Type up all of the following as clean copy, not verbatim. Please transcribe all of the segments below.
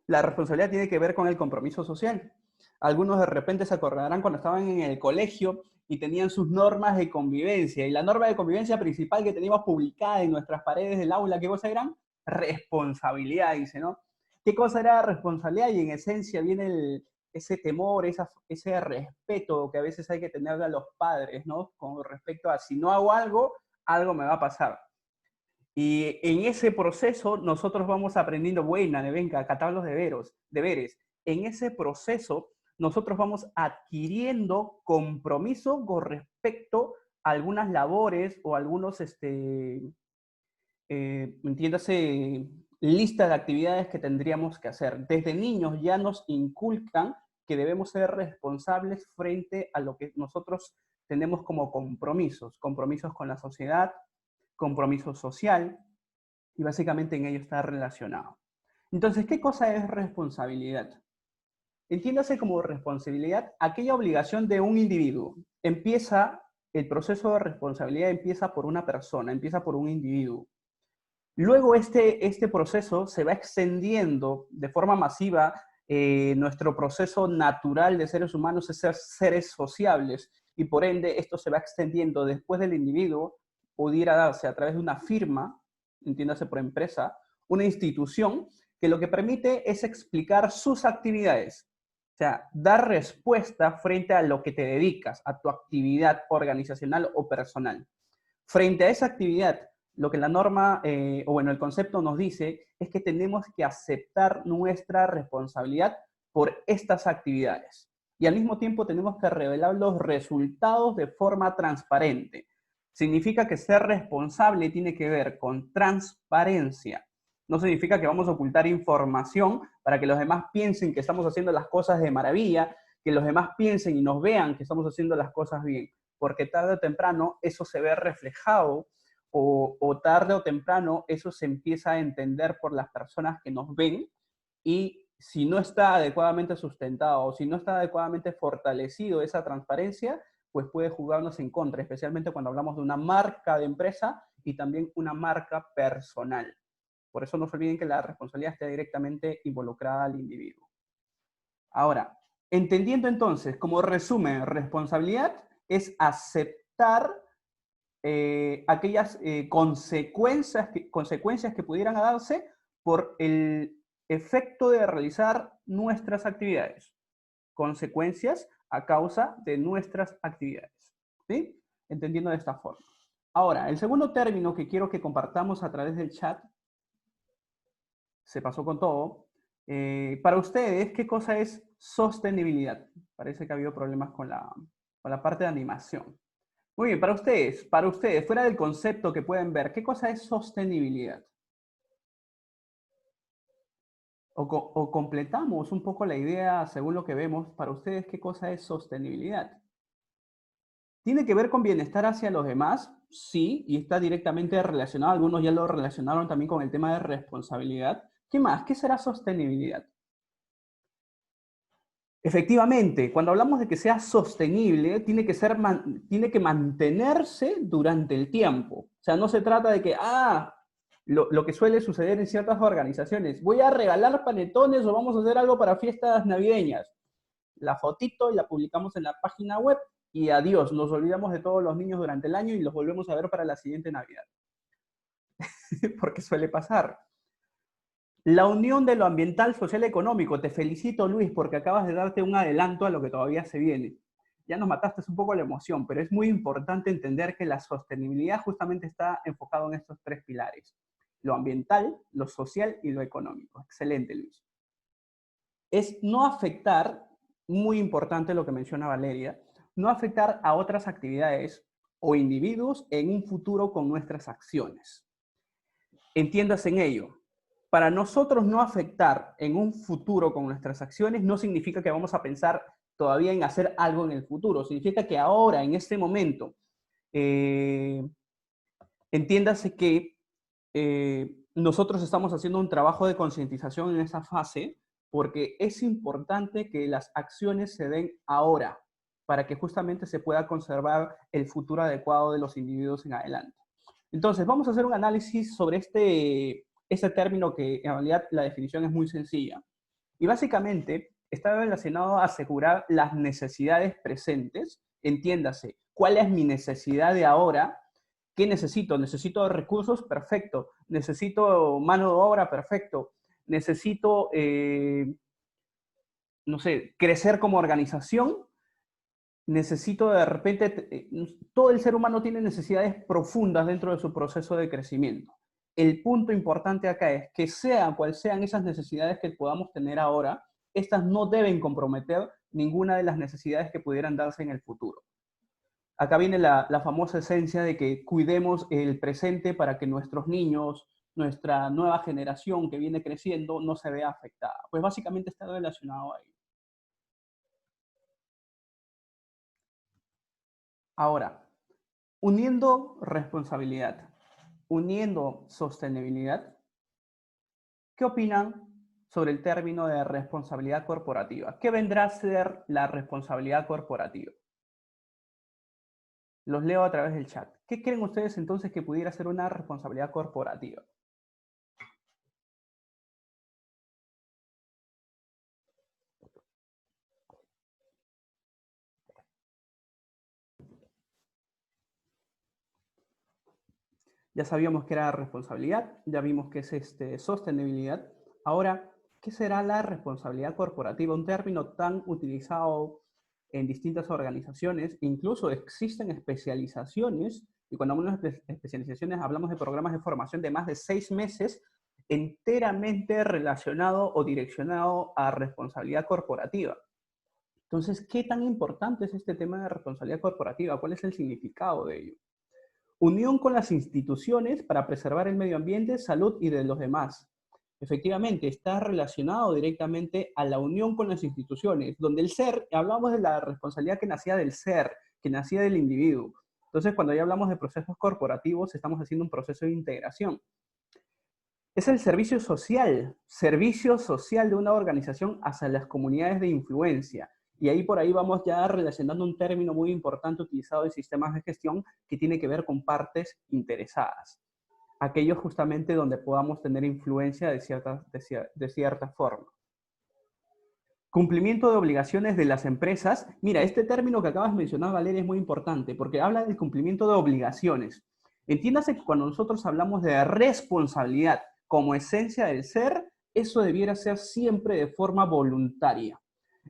La responsabilidad tiene que ver con el compromiso social. Algunos de repente se acordarán cuando estaban en el colegio y tenían sus normas de convivencia. Y la norma de convivencia principal que teníamos publicada en nuestras paredes del aula, ¿qué cosa eran? Responsabilidad, dice, ¿no? ¿Qué cosa era responsabilidad? Y en esencia viene ese temor, ese respeto que a veces hay que tener a los padres, ¿no? Con respecto a si no hago algo, algo me va a pasar. Y en ese proceso nosotros vamos aprendiendo, buena, venga, acatar los deberes. En ese proceso nosotros vamos adquiriendo compromiso con respecto a algunas labores o algunos, entiéndase, lista de actividades que tendríamos que hacer. Desde niños ya nos inculcan que debemos ser responsables frente a lo que nosotros tenemos como compromisos. Compromisos con la sociedad, compromiso social, y básicamente en ello está relacionado. Entonces, ¿qué cosa es responsabilidad? Entiéndase como responsabilidad aquella obligación de un individuo. El proceso de responsabilidad empieza por una persona, empieza por un individuo. Luego este proceso se va extendiendo de forma masiva. Nuestro proceso natural de seres humanos es ser seres sociables y por ende esto se va extendiendo después del individuo, pudiera darse a través de una firma, entiéndase por empresa, una institución que lo que permite es explicar sus actividades. O sea, dar respuesta frente a lo que te dedicas, a tu actividad organizacional o personal. Frente a esa actividad, lo que la norma, o bueno, el concepto nos dice es que tenemos que aceptar nuestra responsabilidad por estas actividades. Y al mismo tiempo tenemos que revelar los resultados de forma transparente. Significa que ser responsable tiene que ver con transparencia. No significa que vamos a ocultar información para que los demás piensen que estamos haciendo las cosas de maravilla, que los demás piensen y nos vean que estamos haciendo las cosas bien, porque tarde o temprano eso se ve reflejado o tarde o temprano eso se empieza a entender por las personas que nos ven y si no está adecuadamente sustentado o si no está adecuadamente fortalecido esa transparencia, pues puede jugarnos en contra, especialmente cuando hablamos de una marca de empresa y también una marca personal. Por eso no se olviden que la responsabilidad está directamente involucrada al individuo. Ahora, entendiendo entonces, como resumen, responsabilidad es aceptar aquellas consecuencias que pudieran darse por el efecto de realizar nuestras actividades. Consecuencias a causa de nuestras actividades. ¿Sí? Entendiendo de esta forma. Ahora, el segundo término que quiero que compartamos a través del chat, se pasó con todo. Para ustedes, ¿qué cosa es sostenibilidad? Parece que ha habido problemas con la parte de animación. Muy bien, para ustedes, fuera del concepto que pueden ver, ¿qué cosa es sostenibilidad? O completamos un poco la idea según lo que vemos. Para ustedes, ¿qué cosa es sostenibilidad? ¿Tiene que ver con bienestar hacia los demás? Sí, y está directamente relacionado. Algunos ya lo relacionaron también con el tema de responsabilidad. ¿Qué más? ¿Qué será sostenibilidad? Efectivamente, cuando hablamos de que sea sostenible, tiene que mantenerse durante el tiempo. O sea, no se trata de que, lo que suele suceder en ciertas organizaciones, voy a regalar panetones o vamos a hacer algo para fiestas navideñas. La fotito y la publicamos en la página web y adiós, nos olvidamos de todos los niños durante el año y los volvemos a ver para la siguiente Navidad. Porque suele pasar. La unión de lo ambiental, social y económico. Te felicito, Luis, porque acabas de darte un adelanto a lo que todavía se viene. Ya nos mataste un poco la emoción, pero es muy importante entender que la sostenibilidad justamente está enfocado en estos tres pilares. Lo ambiental, lo social y lo económico. Excelente, Luis. Es no afectar, muy importante lo que menciona Valeria, no afectar a otras actividades o individuos en un futuro con nuestras acciones. Entiéndase en ello. Para nosotros no afectar en un futuro con nuestras acciones no significa que vamos a pensar todavía en hacer algo en el futuro. Significa que ahora, en este momento, entiéndase que nosotros estamos haciendo un trabajo de concientización en esa fase porque es importante que las acciones se den ahora para que justamente se pueda conservar el futuro adecuado de los individuos en adelante. Entonces, vamos a hacer un análisis sobre este término que en realidad la definición es muy sencilla. Y básicamente está relacionado a asegurar las necesidades presentes, entiéndase, ¿cuál es mi necesidad de ahora? ¿Qué necesito? ¿Necesito recursos? Perfecto. ¿Necesito mano de obra? Perfecto. ¿Necesito, no sé, crecer como organización? ¿Necesito de repente, todo el ser humano tiene necesidades profundas dentro de su proceso de crecimiento? El punto importante acá es que sean cuales sean esas necesidades que podamos tener ahora, estas no deben comprometer ninguna de las necesidades que pudieran darse en el futuro. Acá viene la famosa esencia de que cuidemos el presente para que nuestros niños, nuestra nueva generación que viene creciendo, no se vea afectada. Pues básicamente está relacionado a ello. Ahora, uniendo responsabilidad, uniendo sostenibilidad, ¿qué opinan sobre el término de responsabilidad corporativa? ¿Qué vendrá a ser la responsabilidad corporativa? Los leo a través del chat. ¿Qué creen ustedes entonces que pudiera ser una responsabilidad corporativa? Ya sabíamos que era responsabilidad, ya vimos que es sostenibilidad. Ahora, ¿qué será la responsabilidad corporativa? Un término tan utilizado en distintas organizaciones, incluso existen especializaciones, y cuando hablamos de especializaciones hablamos de programas de formación de más de 6 meses enteramente relacionado o direccionado a responsabilidad corporativa. Entonces, ¿qué tan importante es este tema de responsabilidad corporativa? ¿Cuál es el significado de ello? Unión con las instituciones para preservar el medio ambiente, salud y de los demás. Efectivamente, está relacionado directamente a la unión con las instituciones, donde el ser, hablamos de la responsabilidad que nacía del ser, que nacía del individuo. Entonces, cuando ya hablamos de procesos corporativos, estamos haciendo un proceso de integración. Es el servicio social de una organización hacia las comunidades de influencia. Y ahí por ahí vamos ya relacionando un término muy importante utilizado en sistemas de gestión que tiene que ver con partes interesadas. Aquellos justamente donde podamos tener influencia de cierta forma. Cumplimiento de obligaciones de las empresas. Mira, este término que acabas de mencionar, Valeria, es muy importante porque habla del cumplimiento de obligaciones. Entiéndase que cuando nosotros hablamos de responsabilidad como esencia del ser, eso debiera ser siempre de forma voluntaria.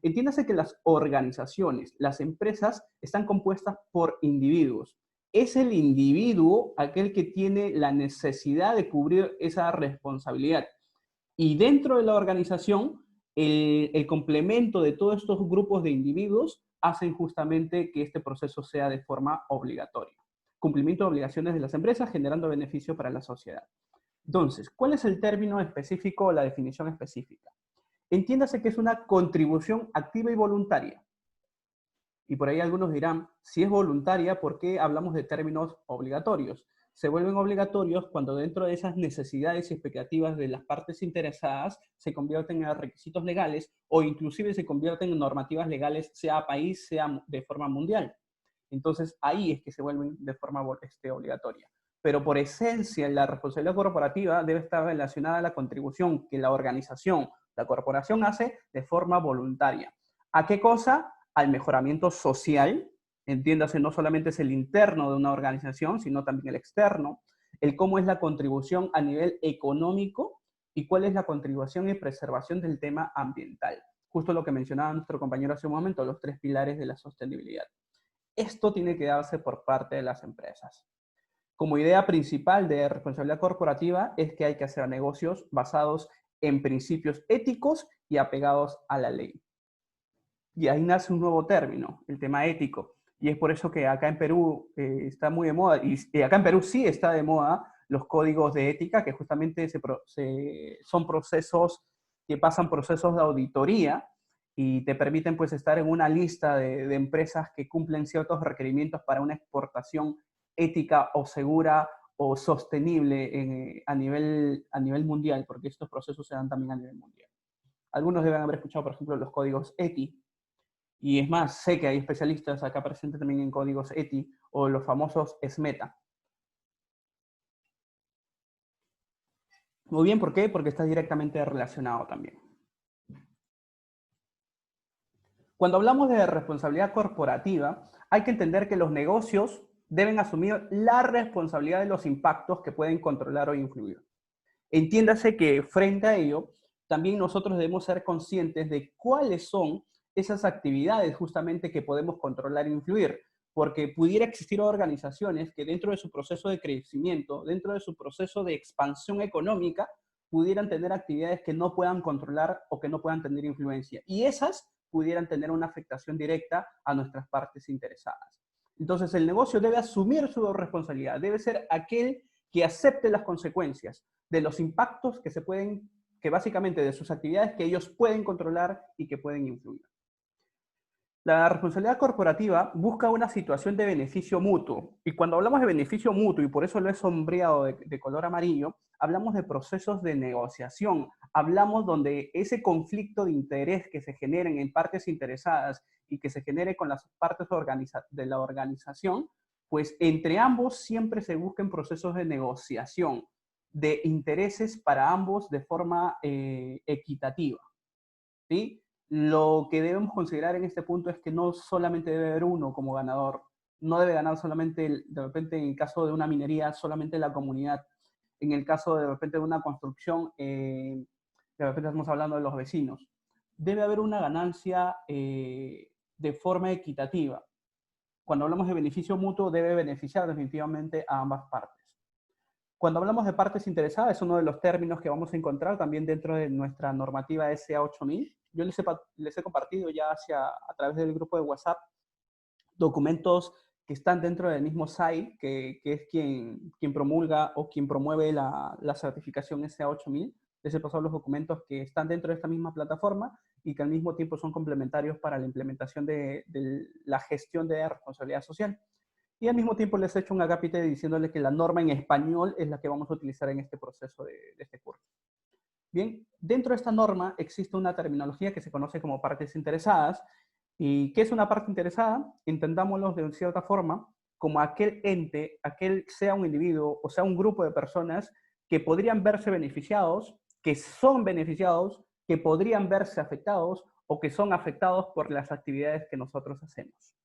Entiéndase que las organizaciones, las empresas, están compuestas por individuos. Es el individuo aquel que tiene la necesidad de cubrir esa responsabilidad. Y dentro de la organización, el complemento de todos estos grupos de individuos hacen justamente que este proceso sea de forma obligatoria. Cumplimiento de obligaciones de las empresas generando beneficio para la sociedad. Entonces, ¿cuál es el término específico o la definición específica? Entiéndase que es una contribución activa y voluntaria. Y por ahí algunos dirán, si es voluntaria, ¿por qué hablamos de términos obligatorios? Se vuelven obligatorios cuando dentro de esas necesidades y expectativas de las partes interesadas se convierten en requisitos legales o inclusive se convierten en normativas legales, sea país, sea de forma mundial. Entonces ahí es que se vuelven de forma obligatoria. Pero por esencia, la responsabilidad corporativa debe estar relacionada a la contribución que la organización, la corporación hace de forma voluntaria. ¿A qué cosa? Al mejoramiento social, entiéndase, no solamente es el interno de una organización, sino también el externo, el cómo es la contribución a nivel económico y cuál es la contribución y preservación del tema ambiental. Justo lo que mencionaba nuestro compañero hace un momento, los 3 pilares de la sostenibilidad. Esto tiene que darse por parte de las empresas. Como idea principal de responsabilidad corporativa es que hay que hacer negocios basados en principios éticos y apegados a la ley. Y ahí nace un nuevo término, el tema ético. Y es por eso que acá en Perú está muy de moda, y acá en Perú sí está de moda los códigos de ética, que justamente son procesos que pasan procesos de auditoría y te permiten pues estar en una lista de empresas que cumplen ciertos requerimientos para una exportación ética o segura o sostenible a nivel mundial, porque estos procesos se dan también a nivel mundial. Algunos deben haber escuchado, por ejemplo, los códigos ETI, y es más, sé que hay especialistas acá presentes también en códigos ETI o los famosos SMETA. Muy bien, ¿por qué? Porque está directamente relacionado también. Cuando hablamos de responsabilidad corporativa, hay que entender que los negocios deben asumir la responsabilidad de los impactos que pueden controlar o influir. Entiéndase que frente a ello, también nosotros debemos ser conscientes de cuáles son esas actividades justamente que podemos controlar e influir, porque pudiera existir organizaciones que dentro de su proceso de crecimiento, dentro de su proceso de expansión económica, pudieran tener actividades que no puedan controlar o que no puedan tener influencia. Y esas pudieran tener una afectación directa a nuestras partes interesadas. Entonces, el negocio debe asumir su responsabilidad, debe ser aquel que acepte las consecuencias de los impactos que se pueden, que básicamente de sus actividades que ellos pueden controlar y que pueden influir. La responsabilidad corporativa busca una situación de beneficio mutuo. Y cuando hablamos de beneficio mutuo, y por eso lo he sombreado de color amarillo, hablamos de procesos de negociación. Hablamos donde ese conflicto de interés que se generen en partes interesadas y que se genere con las partes de la organización, pues entre ambos siempre se busquen procesos de negociación de intereses para ambos de forma equitativa. ¿Sí? Lo que debemos considerar en este punto es que no solamente debe haber uno como ganador, no debe ganar solamente, de repente, en el caso de una minería, solamente la comunidad. En el caso de repente de una construcción, de repente estamos hablando de los vecinos. Debe haber una ganancia de forma equitativa. Cuando hablamos de beneficio mutuo, debe beneficiar definitivamente a ambas partes. Cuando hablamos de partes interesadas, es uno de los términos que vamos a encontrar también dentro de nuestra normativa SA 8000. Yo les he compartido ya a través del grupo de WhatsApp documentos que están dentro del mismo SAI, que es quien promulga o quien promueve la certificación SA 8000. Les he pasado los documentos que están dentro de esta misma plataforma y que al mismo tiempo son complementarios para la implementación de la gestión de responsabilidad social. Y al mismo tiempo les he hecho un agapite diciéndole que la norma en español es la que vamos a utilizar en este proceso de este curso. Bien, dentro de esta norma existe una terminología que se conoce como partes interesadas. ¿Y qué es una parte interesada? Entendámoslo de cierta forma como aquel ente, aquel sea un individuo o sea un grupo de personas que podrían verse beneficiados, que son beneficiados, que podrían verse afectados o que son afectados por las actividades que nosotros hacemos.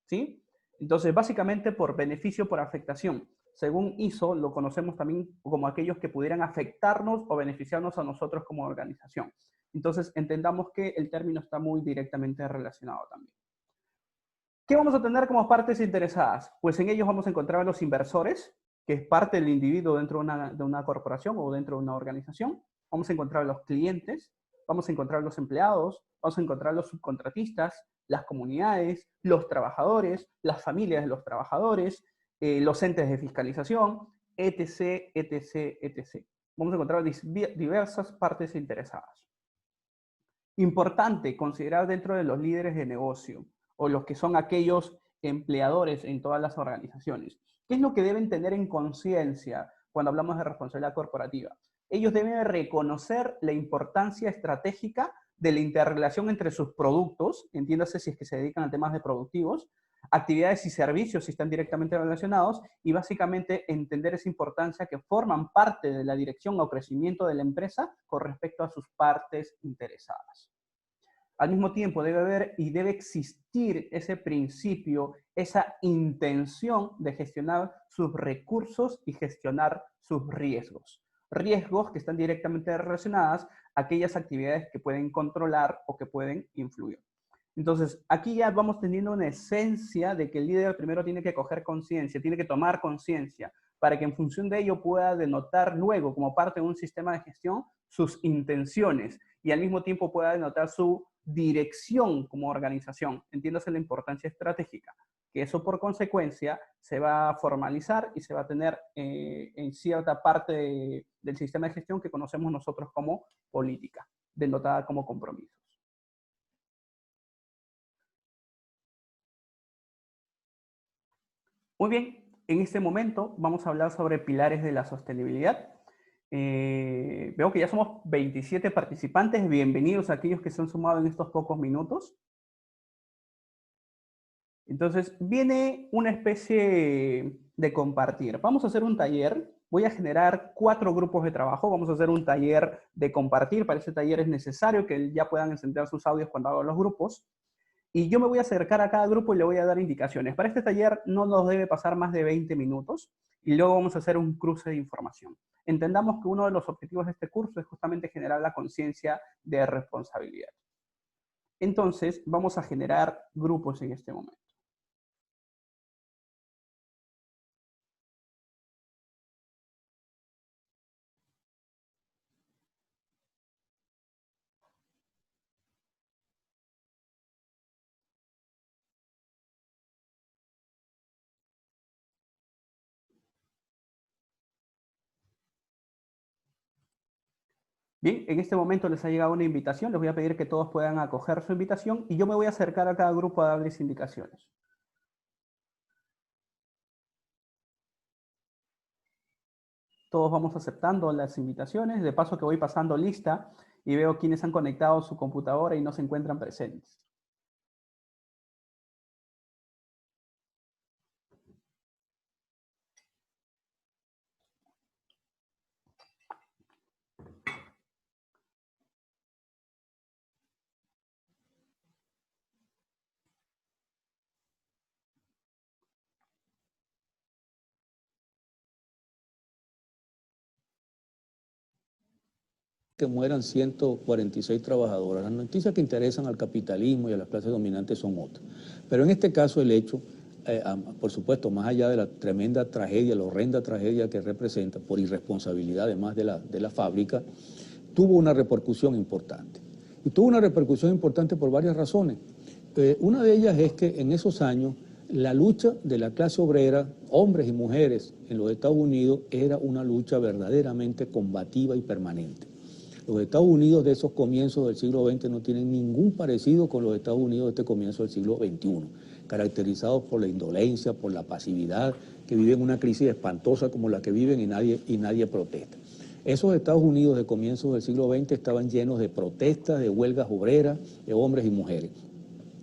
¿Sí? Entonces, básicamente por beneficio, por afectación. Según ISO, lo conocemos también como aquellos que pudieran afectarnos o beneficiarnos a nosotros como organización. Entonces, entendamos que el término está muy directamente relacionado también. ¿Qué vamos a tener como partes interesadas? Pues en ellos vamos a encontrar a los inversores, que es parte del individuo dentro de una corporación o dentro de una organización. Vamos a encontrar a los clientes, vamos a encontrar a los empleados, vamos a encontrar a los subcontratistas, las comunidades, los trabajadores, las familias de los trabajadores, los entes de fiscalización, etc., etc., etc. Vamos a encontrar diversas partes interesadas. Importante considerar dentro de los líderes de negocio o los que son aquellos empleadores en todas las organizaciones. ¿Qué es lo que deben tener en conciencia cuando hablamos de responsabilidad corporativa? Ellos deben reconocer la importancia estratégica de la interrelación entre sus productos, entiéndase si es que se dedican a temas de productivos, actividades y servicios si están directamente relacionados, y básicamente entender esa importancia que forman parte de la dirección o crecimiento de la empresa con respecto a sus partes interesadas. Al mismo tiempo debe haber y debe existir ese principio, esa intención de gestionar sus recursos y gestionar sus riesgos. Riesgos que están directamente relacionadas a aquellas actividades que pueden controlar o que pueden influir. Entonces, aquí ya vamos teniendo una esencia de que el líder primero tiene que coger conciencia, tiene que tomar conciencia, para que en función de ello pueda denotar luego, como parte de un sistema de gestión, sus intenciones y al mismo tiempo pueda denotar su dirección como organización. Entiéndase la importancia estratégica, que eso por consecuencia se va a formalizar y se va a tener en cierta parte del sistema de gestión que conocemos nosotros como política, denotada como compromisos. Muy bien, en este momento vamos a hablar sobre pilares de la sostenibilidad. Veo que ya somos 27 participantes. Bienvenidos a aquellos que se han sumado en estos pocos minutos. Entonces, viene una especie de compartir. Vamos a hacer un taller. Voy a generar 4 grupos de trabajo. Vamos a hacer un taller de compartir. Para ese taller es necesario que ya puedan encender sus audios cuando hagan los grupos. y yo me voy a acercar a cada grupo y le voy a dar indicaciones. Para este taller no nos debe pasar más de 20 minutos y luego vamos a hacer un cruce de información. Entendamos que uno de los objetivos de este curso es justamente generar la conciencia de responsabilidad. Entonces, vamos a generar grupos en este momento. Bien, en este momento les ha llegado una invitación. Les voy a pedir que todos puedan acoger su invitación y yo me voy a acercar a cada grupo a darles indicaciones. Todos vamos aceptando las invitaciones. De paso que voy pasando lista y veo quiénes han conectado su computadora y no se encuentran presentes. Que mueran 146 trabajadoras. Las noticias que interesan al capitalismo y a las clases dominantes son otras. Pero en este caso el hecho, por supuesto, más allá de la tremenda tragedia, la horrenda tragedia que representa por irresponsabilidad además de la fábrica, tuvo una repercusión importante. Y tuvo una repercusión importante por varias razones. Una de ellas es que en esos años la lucha de la clase obrera, hombres y mujeres en los Estados Unidos, era una lucha verdaderamente combativa y permanente. Los Estados Unidos de esos comienzos del siglo XX no tienen ningún parecido con los Estados Unidos de este comienzo del siglo XXI, caracterizados por la indolencia, por la pasividad, que viven una crisis espantosa como la que viven y nadie protesta. Esos Estados Unidos de comienzos del siglo XX estaban llenos de protestas, de huelgas obreras, de hombres y mujeres.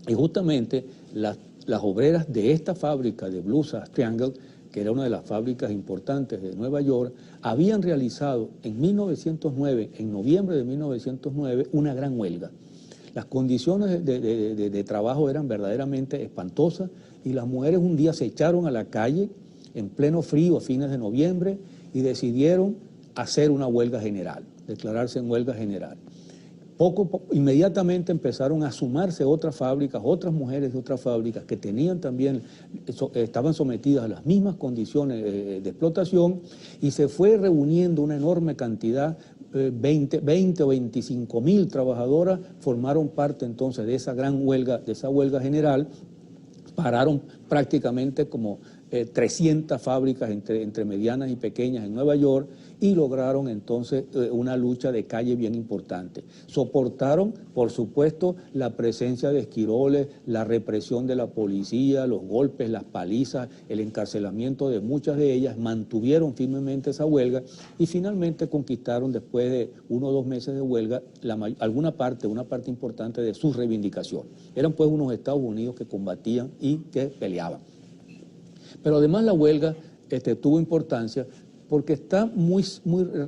Y justamente las obreras de esta fábrica de blusas Triangle, que era una de las fábricas importantes de Nueva York, habían realizado en 1909, en noviembre de 1909, una gran huelga. Las condiciones de trabajo eran verdaderamente espantosas y las mujeres un día se echaron a la calle en pleno frío a fines de noviembre y decidieron hacer una huelga general, declararse en huelga general. Inmediatamente empezaron a sumarse otras fábricas, otras mujeres de otras fábricas que tenían también, estaban sometidas a las mismas condiciones de explotación y se fue reuniendo una enorme cantidad, 20 o 25 mil trabajadoras formaron parte entonces de esa gran huelga, de esa huelga general. Pararon prácticamente como 300 fábricas entre medianas y pequeñas en Nueva York y lograron entonces una lucha de calle bien importante. Soportaron, por supuesto, la presencia de esquiroles, la represión de la policía, los golpes, las palizas, el encarcelamiento de muchas de ellas, mantuvieron firmemente esa huelga y finalmente conquistaron después de 1 o 2 meses de huelga una parte importante de sus reivindicaciones. Eran pues unos Estados Unidos que combatían y que peleaban. Pero además la huelga tuvo importancia porque está muy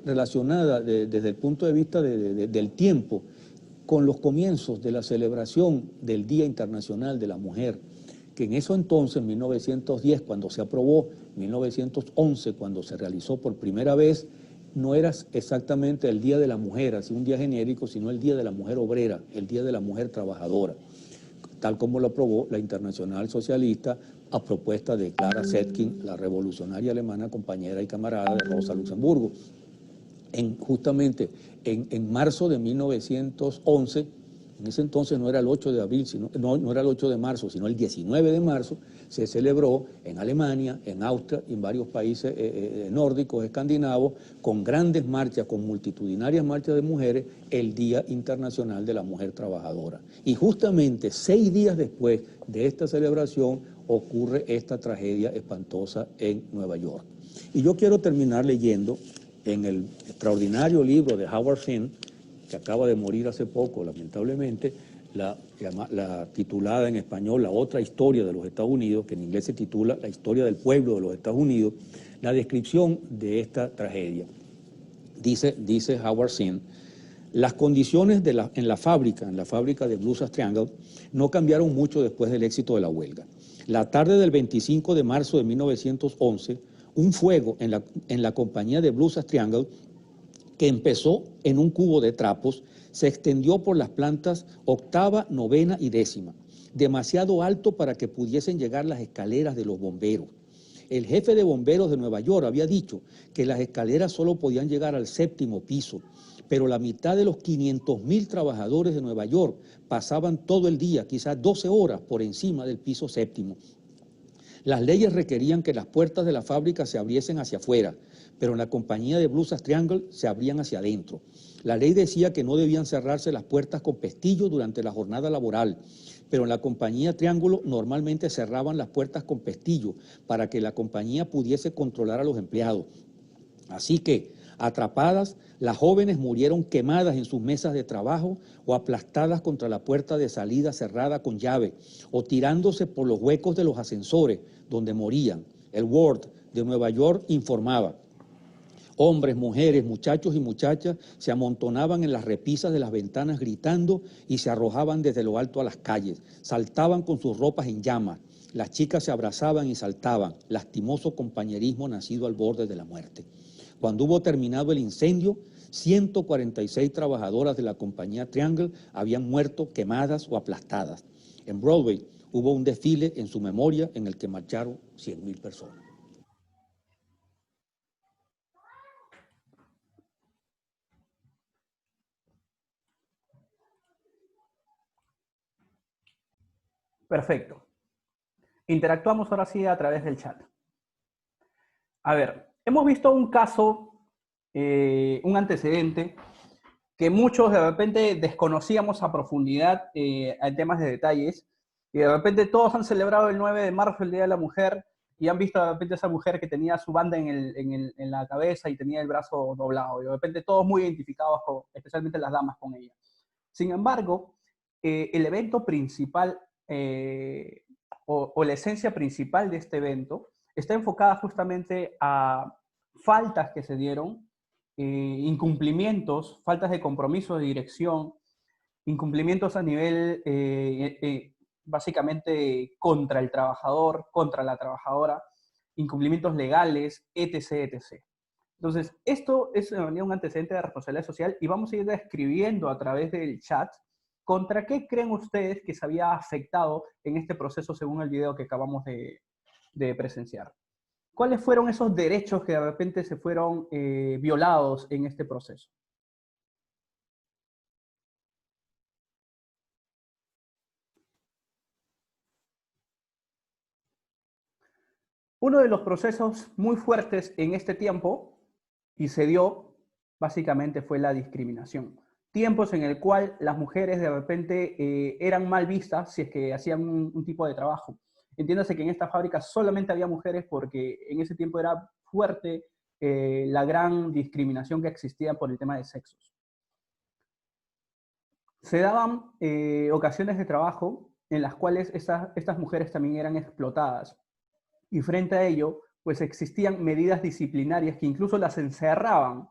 relacionada desde el punto de vista del tiempo con los comienzos de la celebración del Día Internacional de la Mujer, que en eso entonces, en 1910, cuando se aprobó, en 1911, cuando se realizó por primera vez, no era exactamente el Día de la Mujer, así un día genérico, sino el Día de la Mujer Obrera, el Día de la Mujer Trabajadora, tal como lo aprobó la Internacional Socialista a propuesta de Clara Zetkin, la revolucionaria alemana, compañera y camarada de Rosa Luxemburgo. Justamente en marzo de 1911, en ese entonces no era el 8 de abril, no era el 8 de marzo, sino el 19 de marzo, se celebró en Alemania, en Austria y en varios países nórdicos, escandinavos, con grandes marchas, con multitudinarias marchas de mujeres, el Día Internacional de la Mujer Trabajadora. Y justamente 6 días después de esta celebración ocurre esta tragedia espantosa en Nueva York. Y yo quiero terminar leyendo en el extraordinario libro de Howard Zinn, que acaba de morir hace poco, lamentablemente, la titulada en español La otra historia de los Estados Unidos, que en inglés se titula La historia del pueblo de los Estados Unidos, la descripción de esta tragedia. Dice Howard Zinn: Las condiciones en la fábrica de Blusas Triangle, no cambiaron mucho después del éxito de la huelga. La tarde del 25 de marzo de 1911, un fuego en la compañía de Blusas Triangle, que empezó en un cubo de trapos, se extendió por las plantas octava, novena y décima, demasiado alto para que pudiesen llegar las escaleras de los bomberos. El jefe de bomberos de Nueva York había dicho que las escaleras solo podían llegar al séptimo piso, pero la mitad de los 500.000 trabajadores de Nueva York pasaban todo el día, quizás 12 horas, por encima del piso séptimo. Las leyes requerían que las puertas de la fábrica se abriesen hacia afuera, pero en la compañía de Blusas Triangle se abrían hacia adentro. La ley decía que no debían cerrarse las puertas con pestillo durante la jornada laboral, pero en la compañía Triángulo normalmente cerraban las puertas con pestillo para que la compañía pudiese controlar a los empleados. Así que, atrapadas, las jóvenes murieron quemadas en sus mesas de trabajo o aplastadas contra la puerta de salida cerrada con llave o tirándose por los huecos de los ascensores donde morían. El World de Nueva York informaba: hombres, mujeres, muchachos y muchachas se amontonaban en las repisas de las ventanas gritando y se arrojaban desde lo alto a las calles, saltaban con sus ropas en llamas. Las chicas se abrazaban y saltaban, lastimoso compañerismo nacido al borde de la muerte. Cuando hubo terminado el incendio, 146 trabajadoras de la compañía Triangle habían muerto quemadas o aplastadas. En Broadway hubo un desfile en su memoria en el que marcharon 100.000 personas. Perfecto. Interactuamos ahora sí a través del chat. A ver, hemos visto un caso, un antecedente, que muchos de repente desconocíamos a profundidad en temas de detalles, y de repente todos han celebrado el 9 de marzo, el Día de la Mujer, y han visto de repente a esa mujer que tenía su banda en la cabeza y tenía el brazo doblado, y de repente todos muy identificados, especialmente las damas, con ella. Sin embargo, el evento principal o la esencia principal de este evento está enfocada justamente a faltas que se dieron, incumplimientos, faltas de compromiso de dirección, incumplimientos a nivel básicamente contra el trabajador, contra la trabajadora, incumplimientos legales, etc., etc. Entonces, esto es un antecedente de responsabilidad social y vamos a ir describiendo a través del chat contra qué creen ustedes que se había afectado en este proceso según el video que acabamos de presenciar. ¿Cuáles fueron esos derechos que de repente se fueron violados en este proceso? Uno de los procesos muy fuertes en este tiempo, y se dio, básicamente fue la discriminación. Tiempos en el cual las mujeres de repente eran mal vistas si es que hacían un tipo de trabajo. Entiéndase que en esta fábrica solamente había mujeres porque en ese tiempo era fuerte la gran discriminación que existía por el tema de sexos. Se daban ocasiones de trabajo en las cuales estas mujeres también eran explotadas. Y frente a ello, pues existían medidas disciplinarias que incluso las encerraban.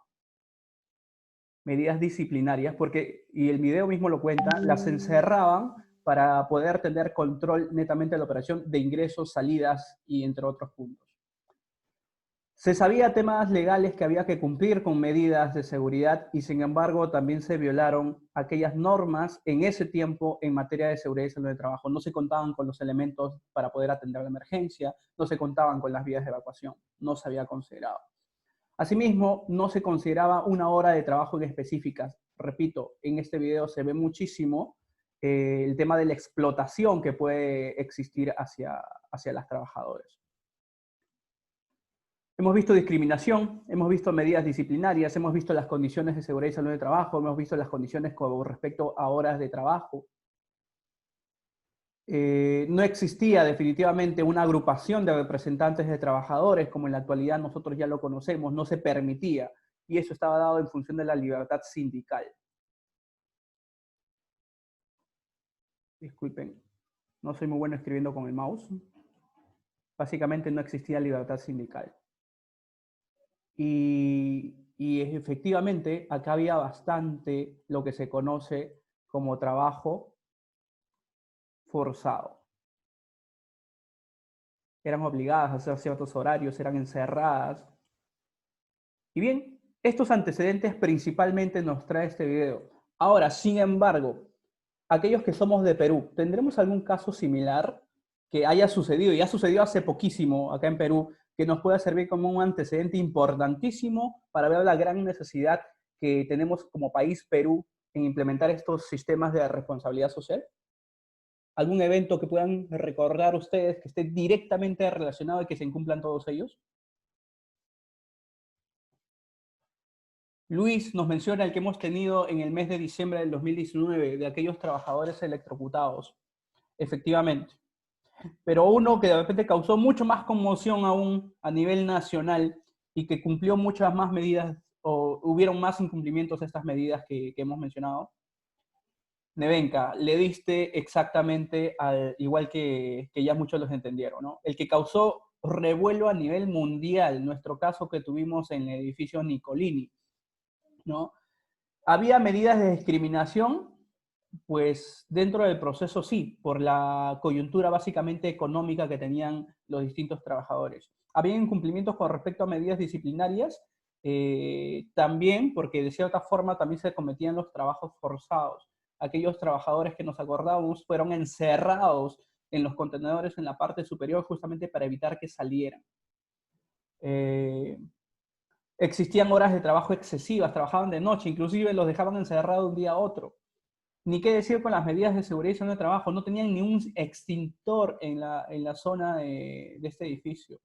Medidas disciplinarias, porque, y el video mismo lo cuenta, las encerraban para poder tener control netamente de la operación de ingresos, salidas y entre otros puntos. Se sabía temas legales que había que cumplir con medidas de seguridad y sin embargo también se violaron aquellas normas en ese tiempo en materia de seguridad y salud de trabajo. No se contaban con los elementos para poder atender la emergencia, no se contaban con las vías de evacuación, no se había considerado. Asimismo, no se consideraba una hora de trabajo en específicas. Repito, en este video se ve muchísimo el tema de la explotación que puede existir hacia las trabajadoras. Hemos visto discriminación, hemos visto medidas disciplinarias, hemos visto las condiciones de seguridad y salud de trabajo, hemos visto las condiciones con respecto a horas de trabajo. No existía definitivamente una agrupación de representantes de trabajadores, como en la actualidad nosotros ya lo conocemos, no se permitía, y eso estaba dado en función de la libertad sindical. Disculpen, no soy muy bueno escribiendo con el mouse. Básicamente no existía libertad sindical. Y y efectivamente acá había bastante lo que se conoce como trabajo forzado. Eran obligadas a hacer ciertos horarios, eran encerradas. Y bien, estos antecedentes principalmente nos trae este video. Ahora, sin embargo, aquellos que somos de Perú, ¿tendremos algún caso similar que haya sucedido? Y ha sucedido hace poquísimo acá en Perú, que nos pueda servir como un antecedente importantísimo para ver la gran necesidad que tenemos como país Perú en implementar estos sistemas de responsabilidad social. ¿Algún evento que puedan recordar ustedes que esté directamente relacionado y que se incumplan todos ellos? Luis nos menciona el que hemos tenido en el mes de diciembre del 2019 de aquellos trabajadores electrocutados. Efectivamente. Pero uno que de repente causó mucho más conmoción aún a nivel nacional y que cumplió muchas más medidas o hubieron más incumplimientos de estas medidas que hemos mencionado. Nevenka, le diste exactamente al igual que ya muchos los entendieron, ¿no? El que causó revuelo a nivel mundial, nuestro caso que tuvimos en el edificio Nicolini, ¿no? ¿Había medidas de discriminación? Pues dentro del proceso sí, por la coyuntura básicamente económica que tenían los distintos trabajadores. ¿Había incumplimientos con respecto a medidas disciplinarias? También, porque de cierta forma también se cometían los trabajos forzados. Aquellos trabajadores que nos acordábamos fueron encerrados en los contenedores en la parte superior justamente para evitar que salieran. Existían horas de trabajo excesivas, trabajaban de noche, inclusive los dejaban encerrados de un día a otro. Ni qué decir con las medidas de seguridad y salud de trabajo, no tenían ni un extintor en la zona de este edificio.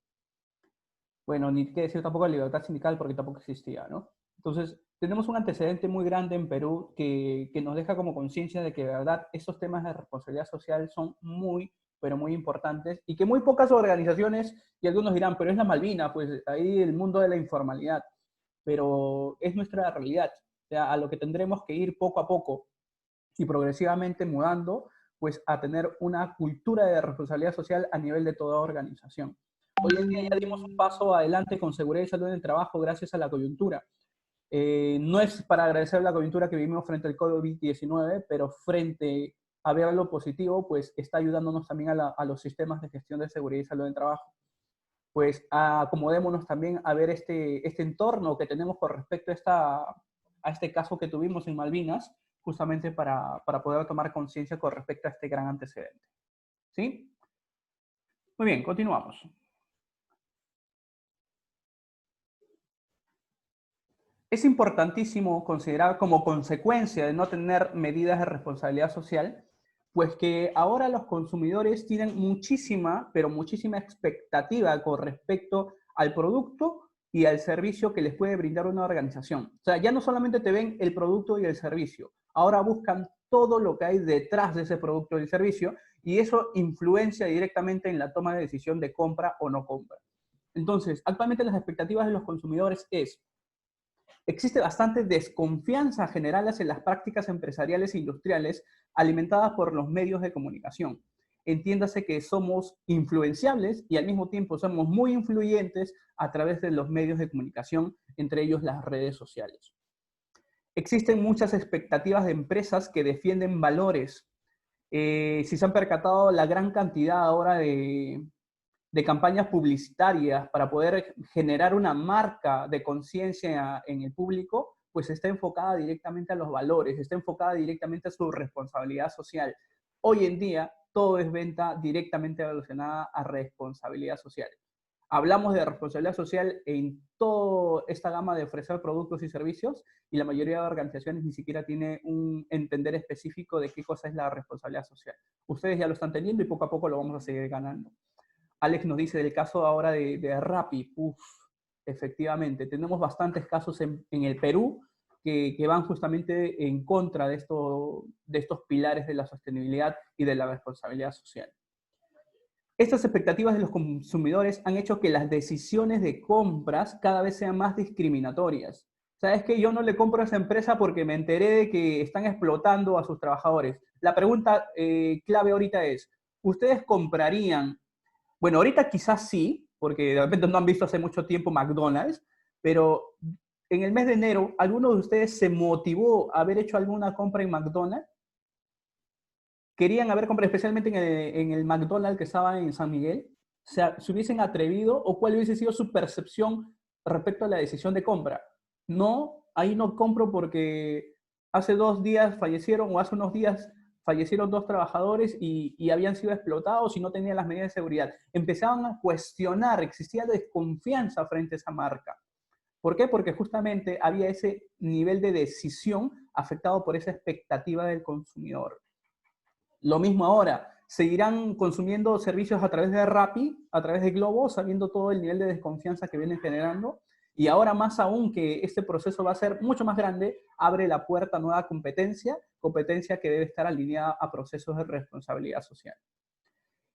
Bueno, ni qué decir tampoco de libertad sindical porque tampoco existía, ¿no? Entonces, tenemos un antecedente muy grande en Perú que nos deja como conciencia de que de verdad estos temas de responsabilidad social son muy, pero muy importantes y que muy pocas organizaciones, y algunos dirán, pero es la Malvina, pues ahí el mundo de la informalidad, pero es nuestra realidad, o sea, a lo que tendremos que ir poco a poco y progresivamente mudando, pues a tener una cultura de responsabilidad social a nivel de toda organización. Hoy en día ya dimos un paso adelante con seguridad y salud en el trabajo gracias a la coyuntura. No es para agradecer la coyuntura que vivimos frente al COVID-19, pero frente a ver lo positivo, pues está ayudándonos también a los sistemas de gestión de seguridad y salud en el trabajo. Pues acomodémonos también a ver este entorno que tenemos con respecto a este caso que tuvimos en Malvinas, justamente para poder tomar conciencia con respecto a este gran antecedente. ¿Sí? Muy bien, continuamos. Es importantísimo considerar como consecuencia de no tener medidas de responsabilidad social, pues que ahora los consumidores tienen muchísima, pero muchísima expectativa con respecto al producto y al servicio que les puede brindar una organización. O sea, ya no solamente te ven el producto y el servicio, ahora buscan todo lo que hay detrás de ese producto y el servicio, y eso influencia directamente en la toma de decisión de compra o no compra. Entonces, actualmente las expectativas de los consumidores existe bastante desconfianza general hacia las prácticas empresariales e industriales alimentadas por los medios de comunicación. Entiéndase que somos influenciables y al mismo tiempo somos muy influyentes a través de los medios de comunicación, entre ellos las redes sociales. Existen muchas expectativas de empresas que defienden valores. Si se han percatado la gran cantidad ahora de campañas publicitarias para poder generar una marca de conciencia en el público, pues está enfocada directamente a los valores, está enfocada directamente a su responsabilidad social. Hoy en día, todo es venta directamente relacionada a responsabilidad social. Hablamos de responsabilidad social en toda esta gama de ofrecer productos y servicios y la mayoría de organizaciones ni siquiera tiene un entender específico de qué cosa es la responsabilidad social. Ustedes ya lo están teniendo y poco a poco lo vamos a seguir ganando. Alex nos dice del caso ahora de Rappi. Uf, efectivamente, tenemos bastantes casos en el Perú que van justamente en contra de estos pilares de la sostenibilidad y de la responsabilidad social. Estas expectativas de los consumidores han hecho que las decisiones de compras cada vez sean más discriminatorias. ¿Sabes qué? Yo no le compro a esa empresa porque me enteré de que están explotando a sus trabajadores. La pregunta clave ahorita es, ¿ustedes comprarían? Bueno, ahorita quizás sí, porque de repente no han visto hace mucho tiempo McDonald's, pero en el mes de enero, ¿alguno de ustedes se motivó a haber hecho alguna compra en McDonald's? ¿Querían haber comprado especialmente en el McDonald's que estaba en San Miguel? ¿Se hubiesen atrevido o cuál hubiese sido su percepción respecto a la decisión de compra? No, ahí no compro porque hace 2 días fallecieron o hace unos días fallecieron 2 trabajadores y habían sido explotados y no tenían las medidas de seguridad. Empezaban a cuestionar, existía desconfianza frente a esa marca. ¿Por qué? Porque justamente había ese nivel de decisión afectado por esa expectativa del consumidor. Lo mismo ahora, seguirán consumiendo servicios a través de Rappi, a través de Globo, sabiendo todo el nivel de desconfianza que vienen generando. Y ahora más aún que este proceso va a ser mucho más grande, abre la puerta a nueva competencia, competencia que debe estar alineada a procesos de responsabilidad social.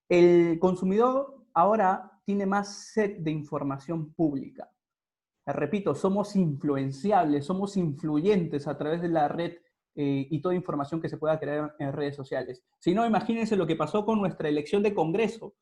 El consumidor ahora tiene más sed de información pública. Repito, somos influenciables, somos influyentes a través de la red y toda información que se pueda crear en redes sociales. Si no, imagínense lo que pasó con nuestra elección de Congreso.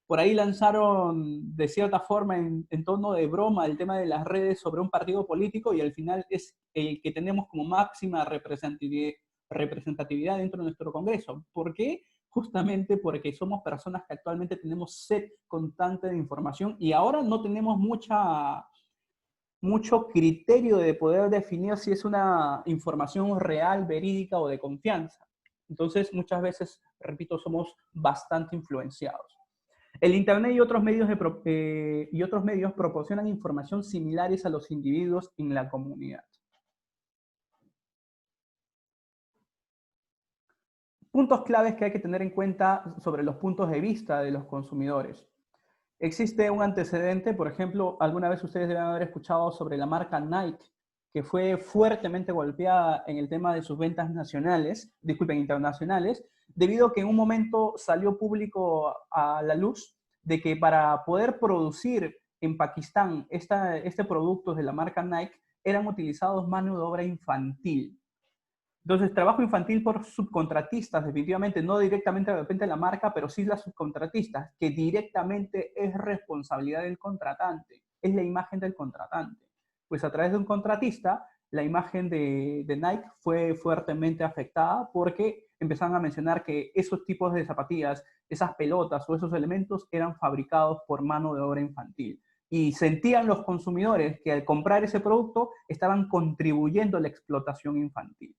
Por ahí lanzaron, de cierta forma, en tono de broma, el tema de las redes sobre un partido político y al final es el que tenemos como máxima representatividad dentro de nuestro Congreso. ¿Por qué? Justamente porque somos personas que actualmente tenemos sed constante de información y ahora no tenemos mucho criterio de poder definir si es una información real, verídica o de confianza. Entonces, muchas veces, repito, somos bastante influenciados. El Internet y otros medios proporcionan información similares a los individuos en la comunidad. Puntos claves que hay que tener en cuenta sobre los puntos de vista de los consumidores. Existe un antecedente, por ejemplo, alguna vez ustedes deben haber escuchado sobre la marca Nike, que fue fuertemente golpeada en el tema de sus ventas internacionales, debido a que en un momento salió público a la luz de que para poder producir en Pakistán este producto de la marca Nike eran utilizados mano de obra infantil. Entonces, trabajo infantil por subcontratistas, definitivamente, no directamente de repente la marca, pero sí las subcontratistas, que directamente es responsabilidad del contratante, es la imagen del contratante. Pues a través de un contratista, la imagen de Nike fue fuertemente afectada porque empezaron a mencionar que esos tipos de zapatillas, esas pelotas o esos elementos eran fabricados por mano de obra infantil. Y sentían los consumidores que al comprar ese producto estaban contribuyendo a la explotación infantil.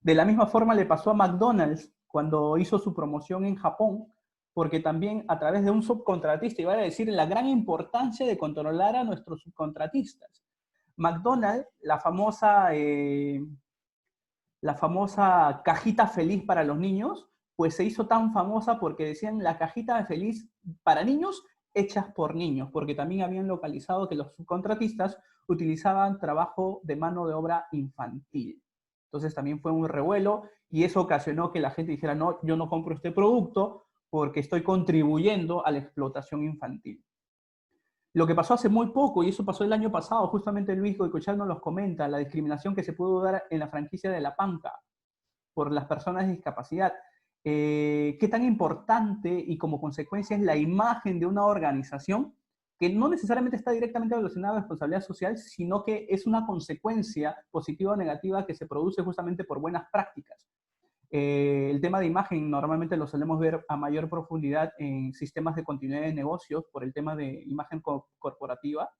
De la misma forma le pasó a McDonald's cuando hizo su promoción en Japón, porque también a través de un subcontratista, iba a decir la gran importancia de controlar a nuestros subcontratistas. McDonald's, la famosa cajita feliz para los niños, pues se hizo tan famosa porque decían la cajita feliz para niños hechas por niños, porque también habían localizado que los subcontratistas utilizaban trabajo de mano de obra infantil. Entonces también fue un revuelo y eso ocasionó que la gente dijera, no, yo no compro este producto porque estoy contribuyendo a la explotación infantil. Lo que pasó hace muy poco, y eso pasó el año pasado, justamente Luis Goicoechea nos los comenta, la discriminación que se pudo dar en la franquicia de La Panca por las personas de discapacidad. ¿Qué tan importante y como consecuencia es la imagen de una organización que no necesariamente está directamente relacionada a la responsabilidad social, sino que es una consecuencia positiva o negativa que se produce justamente por buenas prácticas? El tema de imagen normalmente lo solemos ver a mayor profundidad en sistemas de continuidad de negocios por el tema de imagen corporativa.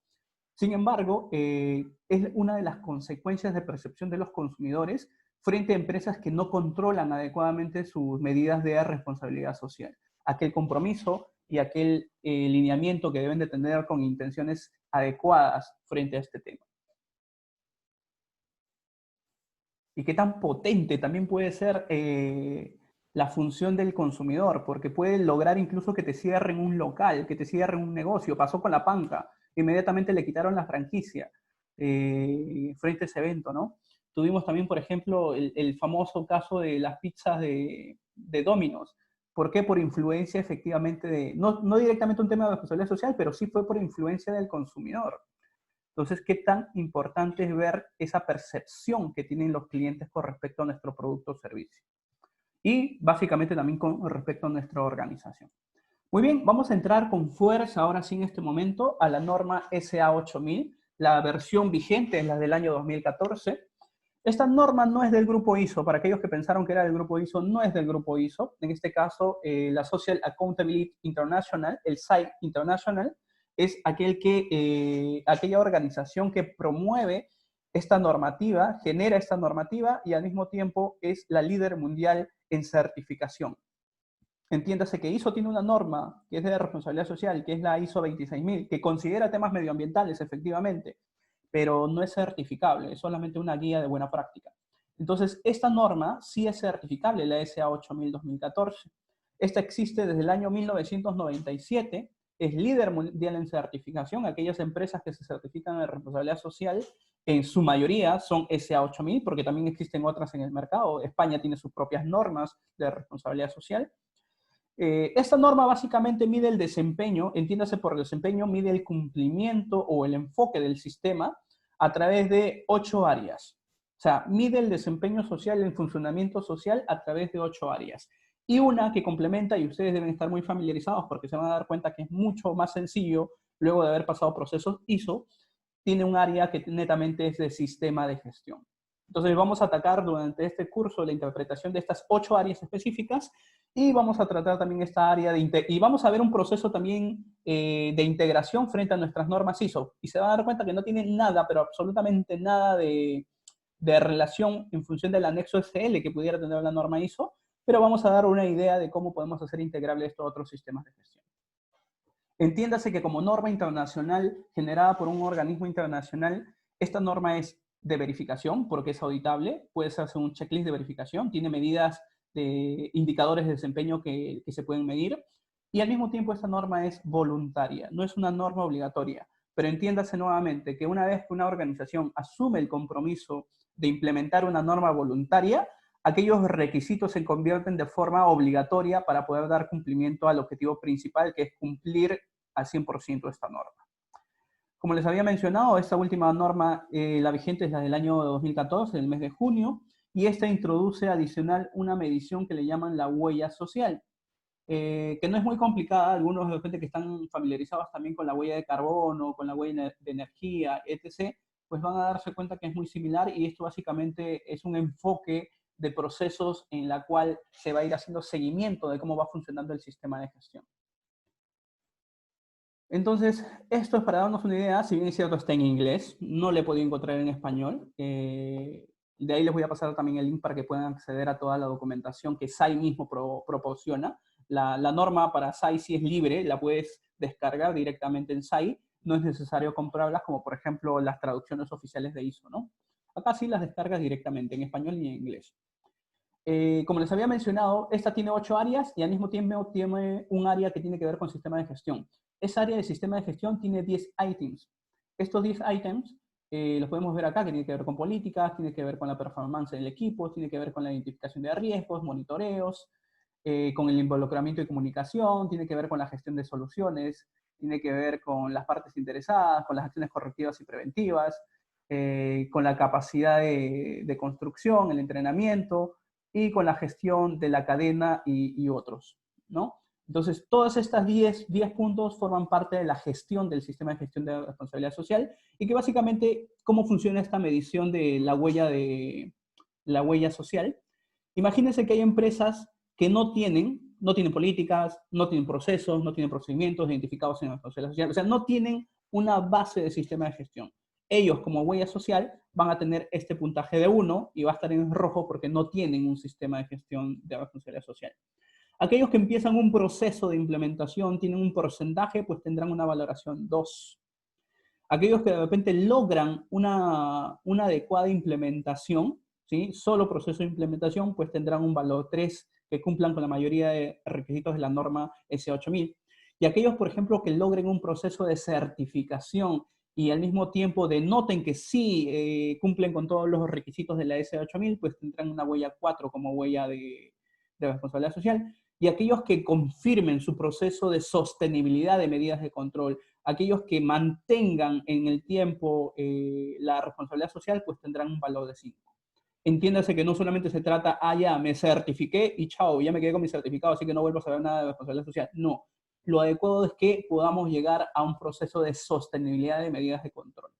Sin embargo, es una de las consecuencias de percepción de los consumidores frente a empresas que no controlan adecuadamente sus medidas de responsabilidad social. Aquel compromiso y aquel lineamiento que deben de tener con intenciones adecuadas frente a este tema. Y qué tan potente también puede ser la función del consumidor, porque puede lograr incluso que te cierren un local, que te cierren un negocio. Pasó con La Panca, inmediatamente le quitaron la franquicia frente a ese evento, ¿no? Tuvimos también, por ejemplo, el famoso caso de las pizzas de Domino's. ¿Por qué? Por influencia efectivamente no directamente un tema de responsabilidad social, pero sí fue por influencia del consumidor. Entonces, ¿qué tan importante es ver esa percepción que tienen los clientes con respecto a nuestro producto o servicio? Y básicamente también con respecto a nuestra organización. Muy bien, vamos a entrar con fuerza ahora sí en este momento a la norma SA 8000, La versión vigente es la del año 2014. Esta norma no es del grupo ISO. Para aquellos que pensaron que era del grupo ISO, no es del grupo ISO. En este caso, la Social Accountability International, el SAI International, es aquella organización que promueve esta normativa, genera esta normativa y al mismo tiempo es la líder mundial en certificación. Entiéndase que ISO tiene una norma que es de responsabilidad social, que es la ISO 26000, que considera temas medioambientales, efectivamente, pero no es certificable, es solamente una guía de buena práctica. Entonces, esta norma sí es certificable, la SA 8000-2014. Esta existe desde el año 1997, es líder mundial en certificación. Aquellas empresas que se certifican en responsabilidad social, en su mayoría son SA 8000, porque también existen otras en el mercado. España tiene sus propias normas de responsabilidad social. Esta norma básicamente mide el desempeño, entiéndase por desempeño, mide el cumplimiento o el enfoque del sistema a través de 8 áreas. O sea, mide el desempeño social, el funcionamiento social a través de 8 áreas. Y una que complementa, y ustedes deben estar muy familiarizados porque se van a dar cuenta que es mucho más sencillo luego de haber pasado procesos ISO, tiene un área que netamente es de sistema de gestión. Entonces vamos a atacar durante este curso la interpretación de estas 8 áreas específicas y vamos a tratar también esta área y vamos a ver un proceso también de integración frente a nuestras normas ISO. Y se van a dar cuenta que no tiene nada, pero absolutamente nada de relación en función del anexo SL que pudiera tener la norma ISO, pero vamos a dar una idea de cómo podemos hacer integrable esto a otros sistemas de gestión. Entiéndase que como norma internacional generada por un organismo internacional, esta norma es de verificación porque es auditable, puede hacer un checklist de verificación, tiene medidas de indicadores de desempeño que se pueden medir y al mismo tiempo esta norma es voluntaria, no es una norma obligatoria, pero entiéndase nuevamente que una vez que una organización asume el compromiso de implementar una norma voluntaria, aquellos requisitos se convierten de forma obligatoria para poder dar cumplimiento al objetivo principal, que es cumplir al 100% esta norma. Como les había mencionado, esta última norma, la vigente es la del año 2014, del mes de junio, y esta introduce adicional una medición que le llaman la huella social, que no es muy complicada. Algunos de la gente que están familiarizados también con la huella de carbono, con la huella de energía, etc., pues van a darse cuenta que es muy similar y esto básicamente es un enfoque de procesos en la cual se va a ir haciendo seguimiento de cómo va funcionando el sistema de gestión. Entonces, esto es para darnos una idea, si bien es cierto está en inglés, no le he podido encontrar en español. De ahí les voy a pasar también el link para que puedan acceder a toda la documentación que SAI mismo proporciona. La norma para SAI sí es libre, la puedes descargar directamente en SAI, no es necesario comprarlas como por ejemplo las traducciones oficiales de ISO, ¿no? Acá sí las descargas directamente en español y en inglés. Como les había mencionado, esta tiene 8 áreas y al mismo tiempo tiene un área que tiene que ver con sistema de gestión. Esa área de sistema de gestión tiene 10 ítems. Estos 10 ítems los podemos ver acá, que tiene que ver con políticas, tiene que ver con la performance del equipo, tiene que ver con la identificación de riesgos, monitoreos, con el involucramiento y comunicación, tiene que ver con la gestión de soluciones, tiene que ver con las partes interesadas, con las acciones correctivas y preventivas, con la capacidad de construcción, el entrenamiento, y con la gestión de la cadena y otros, ¿no? Entonces, todas estas 10 puntos forman parte de la gestión del sistema de gestión de responsabilidad social y que básicamente, ¿cómo funciona esta medición de la huella social? Imagínense que hay empresas que no tienen políticas, no tienen procesos, no tienen procedimientos identificados en la responsabilidad social, o sea, no tienen una base de sistema de gestión. Ellos como huella social van a tener este puntaje de 1 y va a estar en rojo porque no tienen un sistema de gestión de responsabilidad social. Aquellos que empiezan un proceso de implementación, tienen un porcentaje, pues tendrán una valoración 2. Aquellos que de repente logran una adecuada implementación, ¿sí? Solo proceso de implementación, pues tendrán un valor 3 que cumplan con la mayoría de requisitos de la norma S8000. Y aquellos, por ejemplo, que logren un proceso de certificación y al mismo tiempo denoten que sí cumplen con todos los requisitos de la S8000, pues tendrán una huella 4 como huella de responsabilidad social. Y aquellos que confirmen su proceso de sostenibilidad de medidas de control, aquellos que mantengan en el tiempo la responsabilidad social, pues tendrán un valor de 5. Entiéndase que no solamente se trata, ya me certifiqué y chao, ya me quedé con mi certificado, así que no vuelvo a saber nada de responsabilidad social. No, lo adecuado es que podamos llegar a un proceso de sostenibilidad de medidas de control.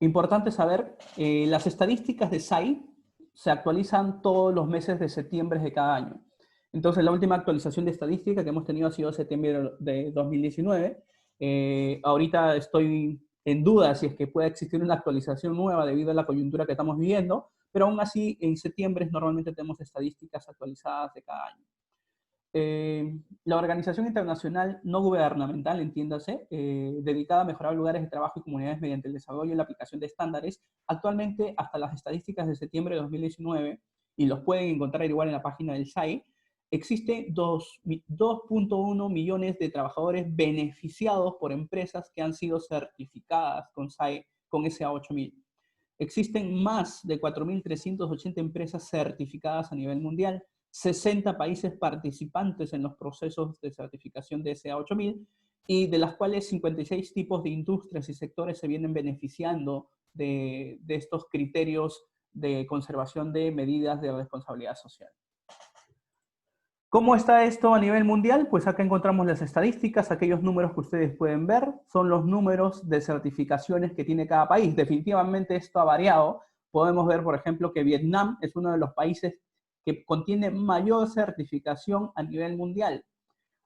Importante saber, las estadísticas de SAI se actualizan todos los meses de septiembre de cada año. Entonces, la última actualización de estadística que hemos tenido ha sido septiembre de 2019. Ahorita estoy en duda si es que puede existir una actualización nueva debido a la coyuntura que estamos viviendo, pero aún así, en septiembre normalmente tenemos estadísticas actualizadas de cada año. La organización internacional no gubernamental, entiéndase, dedicada a mejorar lugares de trabajo y comunidades mediante el desarrollo y la aplicación de estándares, actualmente hasta las estadísticas de septiembre de 2019, y los pueden encontrar igual en la página del SAI, existe 2.1 millones de trabajadores beneficiados por empresas que han sido certificadas con SAI, con SA8000. Existen más de 4.380 empresas certificadas a nivel mundial, 60 países participantes en los procesos de certificación de SA8000 y de las cuales 56 tipos de industrias y sectores se vienen beneficiando de estos criterios de conservación de medidas de responsabilidad social. ¿Cómo está esto a nivel mundial? Pues acá encontramos las estadísticas, aquellos números que ustedes pueden ver son los números de certificaciones que tiene cada país. Definitivamente esto ha variado. Podemos ver, por ejemplo, que Vietnam es uno de los países que contiene mayor certificación a nivel mundial.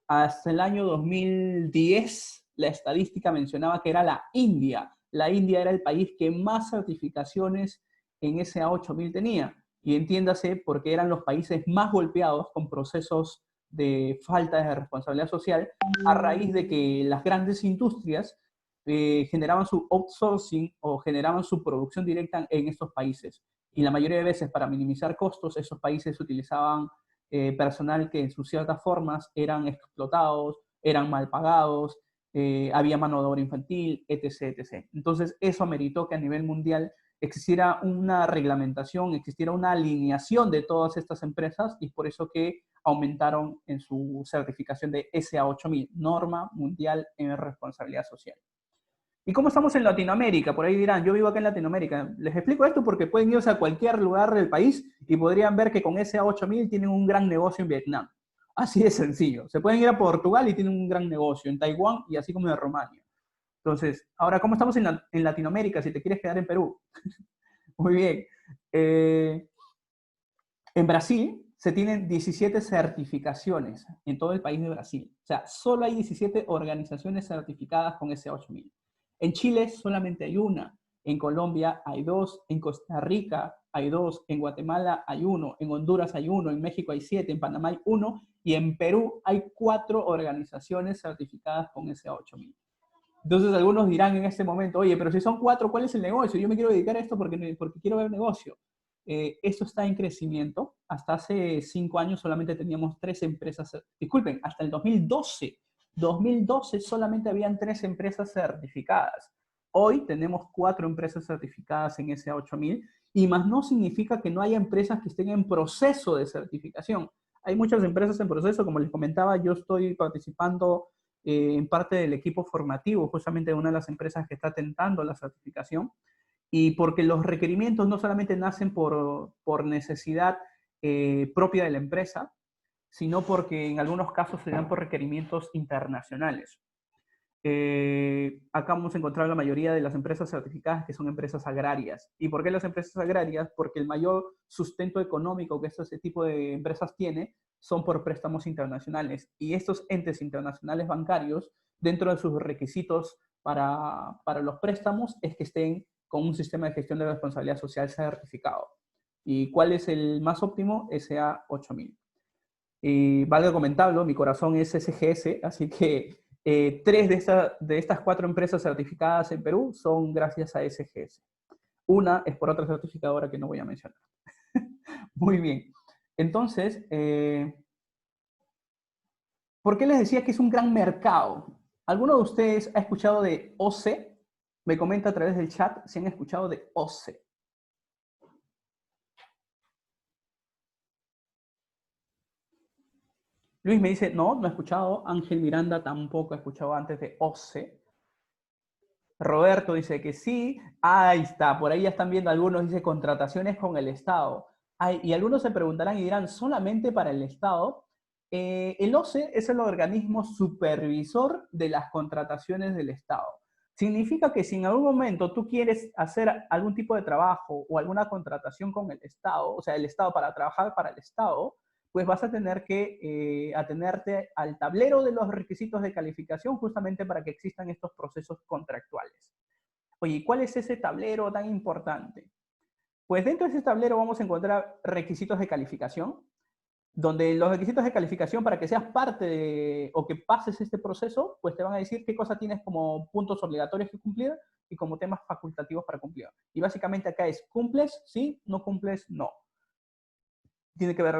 Hasta el año 2010, la estadística mencionaba que era la India. La India era el país que más certificaciones en SA8000 tenía. Y entiéndase porque eran los países más golpeados con procesos de falta de responsabilidad social a raíz de que las grandes industrias generaban su outsourcing o generaban su producción directa en estos países. Y la mayoría de veces, para minimizar costos, esos países utilizaban personal que en sus ciertas formas eran explotados, eran mal pagados, había mano de obra infantil, etc., etc. Entonces, eso ameritó que a nivel mundial existiera una reglamentación, existiera una alineación de todas estas empresas y por eso que aumentaron en su certificación de SA8000, Norma Mundial en Responsabilidad Social. ¿Y cómo estamos en Latinoamérica? Por ahí dirán, yo vivo acá en Latinoamérica. Les explico esto porque pueden irse a cualquier lugar del país y podrían ver que con SA8000 tienen un gran negocio en Vietnam. Así de sencillo. Se pueden ir a Portugal y tienen un gran negocio, en Taiwán y así como en Rumania. Entonces, ahora, ¿cómo estamos en Latinoamérica si te quieres quedar en Perú? Muy bien. En Brasil se tienen 17 certificaciones en todo el país de Brasil. O sea, solo hay 17 organizaciones certificadas con SA8000. En Chile solamente hay una. En Colombia hay 2. En Costa Rica hay 2. En Guatemala hay 1. En Honduras hay 1. En México hay 7. En Panamá hay 1. Y en Perú hay 4 organizaciones certificadas con SA8000. Entonces algunos dirán en este momento, oye, pero si son 4, ¿cuál es el negocio? Yo me quiero dedicar a esto porque quiero ver negocio. Esto está en crecimiento. Hasta hace 5 años solamente teníamos 3 empresas. Disculpen, hasta el 2012 solamente habían 3 empresas certificadas. Hoy tenemos 4 empresas certificadas en SA8000 y más no significa que no haya empresas que estén en proceso de certificación. Hay muchas empresas en proceso, como les comentaba, yo estoy participando en parte del equipo formativo, justamente de una de las empresas que está tentando la certificación, y porque los requerimientos no solamente nacen por necesidad propia de la empresa, sino porque en algunos casos se dan por requerimientos internacionales. Acá vamos a encontrar la mayoría de las empresas certificadas que son empresas agrarias. ¿Y por qué las empresas agrarias? Porque el mayor sustento económico que este tipo de empresas tiene son por préstamos internacionales. Y estos entes internacionales bancarios, dentro de sus requisitos para los préstamos, es que estén con un sistema de gestión de responsabilidad social certificado. ¿Y cuál es el más óptimo? SA8000. Y valga comentarlo, mi corazón es SGS, así que 3 de estas 4 empresas certificadas en Perú son gracias a SGS. Una es por otra certificadora que no voy a mencionar. Muy bien. Entonces, ¿por qué les decía que es un gran mercado? ¿Alguno de ustedes ha escuchado de OCE? Me comenta a través del chat si han escuchado de OCE. Luis me dice, no he escuchado. Ángel Miranda tampoco ha escuchado antes de OCE. Roberto dice que sí. Ahí está, por ahí ya están viendo algunos, dice contrataciones con el Estado. Y algunos se preguntarán y dirán, ¿solamente para el Estado? El OCE es el organismo supervisor de las contrataciones del Estado. Significa que si en algún momento tú quieres hacer algún tipo de trabajo o alguna contratación con el Estado, o sea, el Estado para trabajar para el Estado, pues vas a tener que atenerte al tablero de los requisitos de calificación justamente para que existan estos procesos contractuales. Oye, ¿cuál es ese tablero tan importante? Pues dentro de ese tablero vamos a encontrar requisitos de calificación, donde los requisitos de calificación para que seas parte de, o que pases este proceso, pues te van a decir qué cosa tienes como puntos obligatorios que cumplir y como temas facultativos para cumplir. Y básicamente acá es, ¿cumples? Sí, no cumples, no. Tiene que ver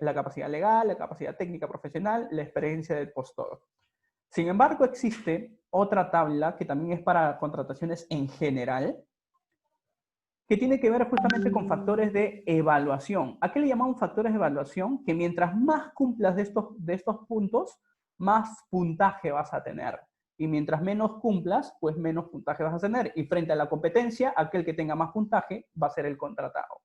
la capacidad legal, la capacidad técnica profesional, la experiencia del postor. Sin embargo, existe otra tabla que también es para contrataciones en general, que tiene que ver justamente con factores de evaluación. ¿A qué le llamamos factores de evaluación? Que mientras más cumplas de estos puntos, más puntaje vas a tener. Y mientras menos cumplas, pues menos puntaje vas a tener. Y frente a la competencia, aquel que tenga más puntaje va a ser el contratado.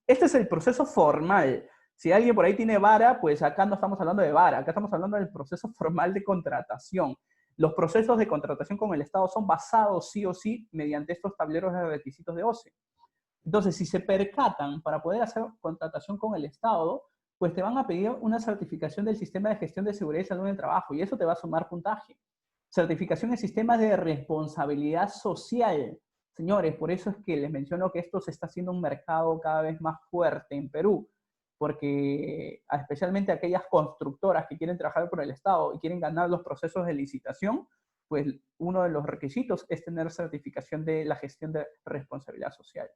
Este es el proceso formal. Si alguien por ahí tiene vara, pues acá no estamos hablando de vara, acá estamos hablando del proceso formal de contratación. Los procesos de contratación con el Estado son basados sí o sí mediante estos tableros de requisitos de OCE. Entonces, si se percatan para poder hacer contratación con el Estado, pues te van a pedir una certificación del Sistema de Gestión de Seguridad y Salud en el Trabajo y eso te va a sumar puntaje. Certificación en sistemas de responsabilidad social. Señores, por eso es que les menciono que esto se está haciendo un mercado cada vez más fuerte en Perú, porque especialmente aquellas constructoras que quieren trabajar por el Estado y quieren ganar los procesos de licitación, pues uno de los requisitos es tener certificación de la gestión de responsabilidad social.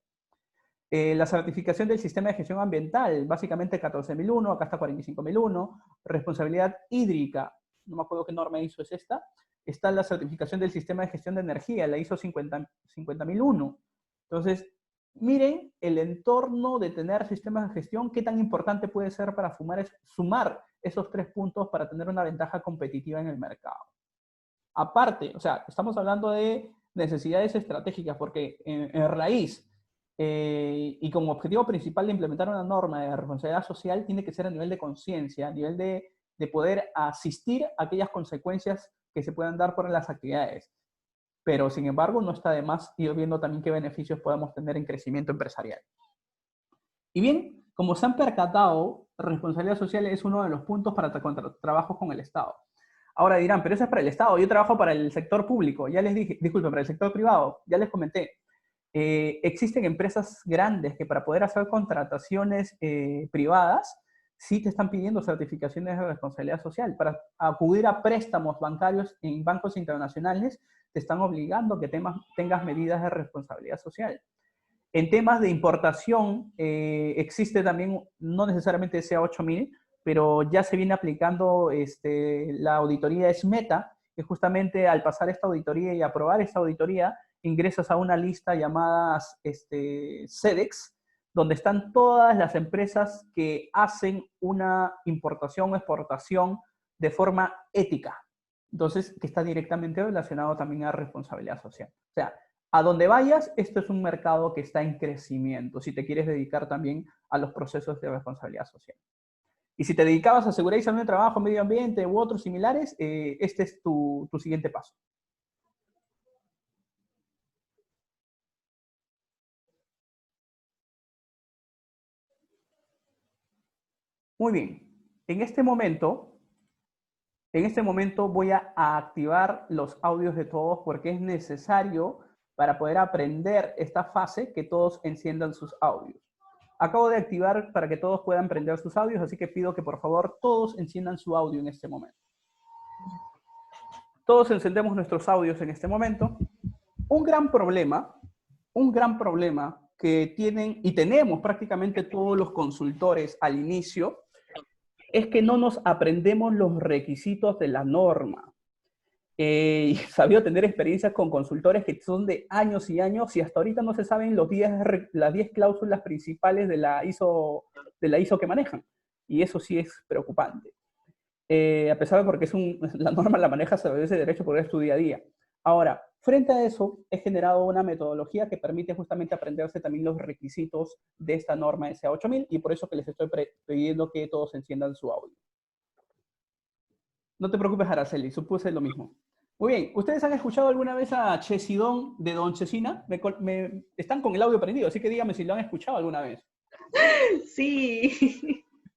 La certificación del sistema de gestión ambiental, básicamente 14.001, acá está 45.001. Responsabilidad hídrica, no me acuerdo qué norma ISO es esta. Está la certificación del sistema de gestión de energía, la ISO 50.001. Entonces, miren el entorno de tener sistemas de gestión, qué tan importante puede ser para sumar esos 3 puntos para tener una ventaja competitiva en el mercado. Aparte, o sea, estamos hablando de necesidades estratégicas, porque en raíz, y como objetivo principal de implementar una norma de responsabilidad social tiene que ser a nivel de conciencia, a nivel de poder asistir a aquellas consecuencias que se puedan dar por las actividades. Pero, sin embargo, no está de más ir viendo también qué beneficios podemos tener en crecimiento empresarial. Y bien, como se han percatado, responsabilidad social es uno de los puntos para trabajos con el Estado. Ahora dirán, pero eso es para el Estado, yo trabajo para el sector público, ya les dije, disculpen, para el sector privado, ya les comenté. Existen empresas grandes que para poder hacer contrataciones privadas sí te están pidiendo certificaciones de responsabilidad social. Para acudir a préstamos bancarios en bancos internacionales te están obligando a que tengas medidas de responsabilidad social. En temas de importación existe también, no necesariamente sea 8.000, pero ya se viene aplicando la auditoría SMETA, que justamente al pasar esta auditoría y aprobar esta auditoría, ingresas a una lista llamada SEDEX, donde están todas las empresas que hacen una importación o exportación de forma ética. Entonces, que está directamente relacionado también a responsabilidad social. O sea, a donde vayas, esto es un mercado que está en crecimiento, si te quieres dedicar también a los procesos de responsabilidad social. Y si te dedicabas a seguridad y salud de trabajo, medio ambiente u otros similares, este es tu siguiente paso. Muy bien. En este momento voy a activar los audios de todos porque es necesario para poder aprender esta fase que todos enciendan sus audios. Acabo de activar para que todos puedan prender sus audios, así que pido que por favor todos enciendan su audio en este momento. Todos encendemos nuestros audios en este momento. Un gran problema que tienen y tenemos prácticamente todos los consultores al inicio es que no nos aprendemos los requisitos de la norma. He sabido tener experiencias con consultores que son de años y años y hasta ahorita no se saben las 10 cláusulas principales de la ISO que manejan. Y eso sí es preocupante. A pesar de porque la norma la maneja a través de derecho porque es tu día a día. Ahora, frente a eso, he generado una metodología que permite justamente aprenderse también los requisitos de esta norma SA8000 y por eso que les estoy pidiendo que todos enciendan su audio. No te preocupes, Araceli, supuse lo mismo. Muy bien, ¿ustedes han escuchado alguna vez a Chesidón de Don Chesina? Están con el audio prendido, así que dígame si lo han escuchado alguna vez. Sí.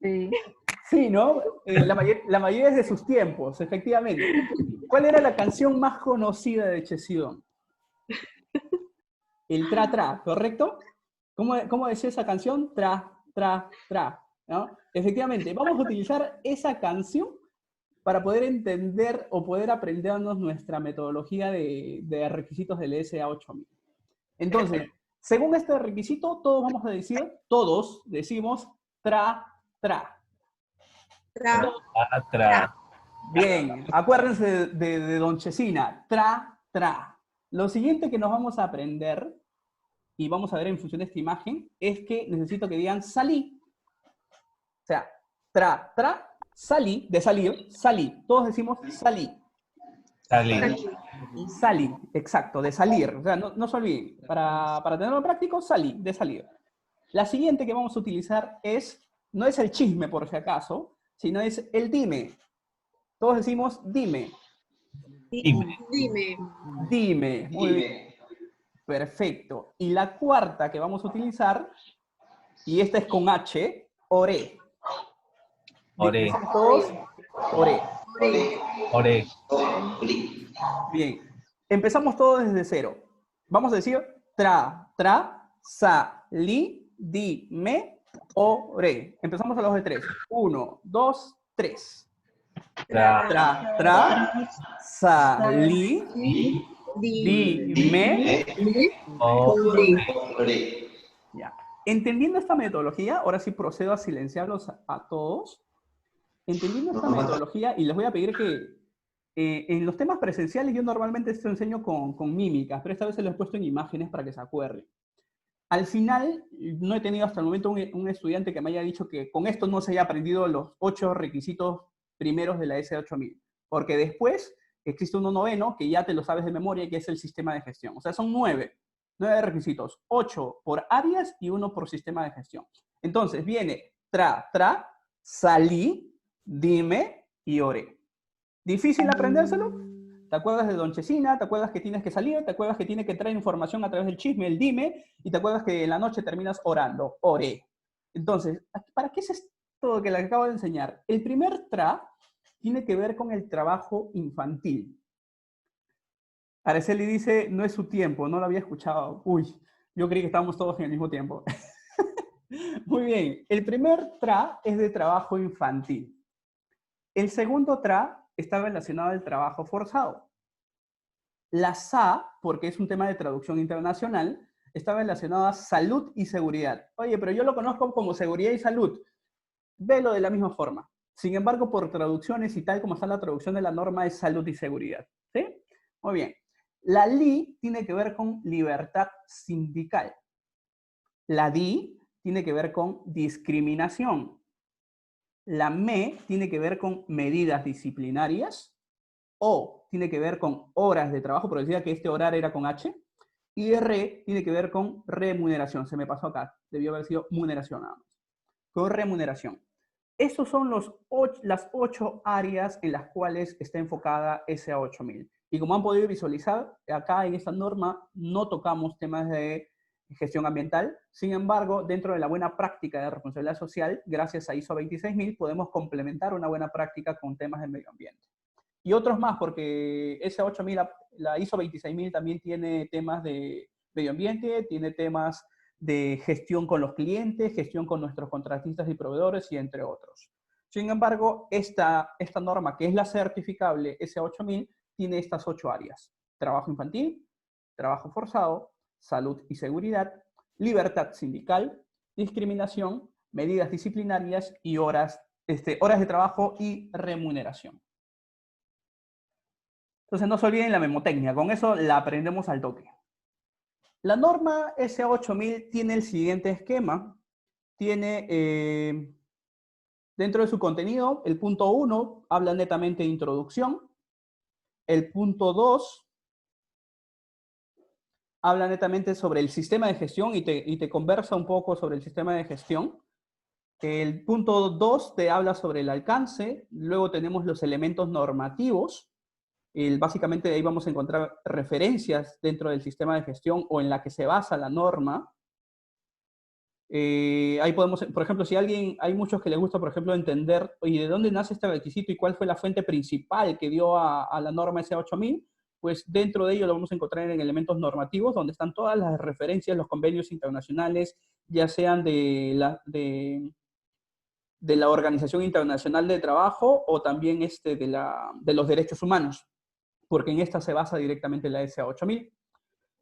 Sí, sí, ¿no? La mayoría es de sus tiempos, efectivamente. ¿Cuál era la canción más conocida de Chesidón? El Tra Tra, ¿correcto? ¿Cómo decía esa canción? Tra, tra, tra, ¿no? Efectivamente, vamos a utilizar esa canción para poder entender o poder aprendernos nuestra metodología de requisitos del ESA 8000. Entonces, según este requisito, todos decimos tra, tra. Tra, Atrás. Bien, acuérdense de Don Chesina, tra, tra. Lo siguiente que nos vamos a aprender, y vamos a ver en función de esta imagen, es que necesito que digan salí. O sea, tra, tra, salí, de salir, salí. Todos decimos salí. Salir. Salí, exacto, de salir. O sea, no se olviden. Para tenerlo práctico, salí, de salir. La siguiente que vamos a utilizar no es el chisme por si acaso, sino es el dime. Todos decimos dime. Dime. Dime. Dime. Muy bien. Perfecto. Y la cuarta que vamos a utilizar, y esta es con H, oré. Oré. ¿Decimos todos? Oré. Oré. Bien. Empezamos todos desde cero. Vamos a decir tra, tra, salí, dime, oré. Empezamos a los de tres. 1, 2, 3. Tra. Tra, tra, salí, dime, Oré. ya. Entendiendo esta metodología, ahora sí procedo a silenciarlos a todos. Entendiendo esta metodología, y les voy a pedir que en los temas presenciales yo normalmente esto enseño con mímicas, pero esta vez se lo he puesto en imágenes para que se acuerden. Al final, no he tenido hasta el momento un estudiante que me haya dicho que con esto no se haya aprendido los 8 requisitos primeros de la S8000, porque después existe uno noveno que ya te lo sabes de memoria, que es el sistema de gestión. O sea, son 9 requisitos, 8 por áreas y 1 por sistema de gestión. Entonces viene tra, tra, salí, dime y oré. ¿Difícil aprendérselo? ¿Te acuerdas de Don Chesina? ¿Te acuerdas que tienes que salir? ¿Te acuerdas que tienes que traer información a través del chisme, el dime? ¿Y te acuerdas que en la noche terminas orando? Oré. Entonces, ¿para qué es esto que les acabo de enseñar? El primer tra tiene que ver con el trabajo infantil. Araceli dice, no es su tiempo, no lo había escuchado. Uy, yo creí que estábamos todos en el mismo tiempo. Muy bien, el primer tra es de trabajo infantil. El segundo tra está relacionado al trabajo forzado. La SA, porque es un tema de traducción internacional, está relacionado a salud y seguridad. Oye, pero yo lo conozco como seguridad y salud. Velo de la misma forma. Sin embargo, por traducciones y tal como está la traducción de la norma, es salud y seguridad. ¿Sí? Muy bien. La LI tiene que ver con libertad sindical. La DI tiene que ver con discriminación. La ME tiene que ver con medidas disciplinarias. O tiene que ver con horas de trabajo, pero decía que este horario era con H. Y R tiene que ver con remuneración. Se me pasó acá. Debió haber sido muneración nada más. Con remuneración. Esas son las 8 áreas en las cuales está enfocada SA 8000. Y como han podido visualizar, acá en esta norma no tocamos temas de gestión ambiental. Sin embargo, dentro de la buena práctica de responsabilidad social, gracias a ISO 26000, podemos complementar una buena práctica con temas de medio ambiente. Y otros más, porque SA 8000, la ISO 26000 también tiene temas de medio ambiente, tiene temas de gestión con los clientes, gestión con nuestros contratistas y proveedores, y entre otros. Sin embargo, esta norma, que es la certificable SA 8000, tiene estas 8 áreas. Trabajo infantil, trabajo forzado, salud y seguridad, libertad sindical, discriminación, medidas disciplinarias y horas de trabajo y remuneración. Entonces no se olviden la memotecnia, con eso la aprendemos al toque. La norma SA 8000 tiene el siguiente esquema. Tiene dentro de su contenido, el punto 1 habla netamente de introducción. El punto 2 habla netamente sobre el sistema de gestión y te conversa un poco sobre el sistema de gestión. El punto 2 te habla sobre el alcance. Luego tenemos los elementos normativos. Básicamente ahí vamos a encontrar referencias dentro del sistema de gestión o en la que se basa la norma. Ahí podemos, por ejemplo, si alguien, hay muchos que les gusta, por ejemplo, entender, oye, ¿de dónde nace este requisito y cuál fue la fuente principal que dio a la norma S8000? Pues dentro de ello lo vamos a encontrar en elementos normativos, donde están todas las referencias, los convenios internacionales, ya sean de la Organización Internacional de Trabajo o también de los derechos humanos, porque en esta se basa directamente la SA8000.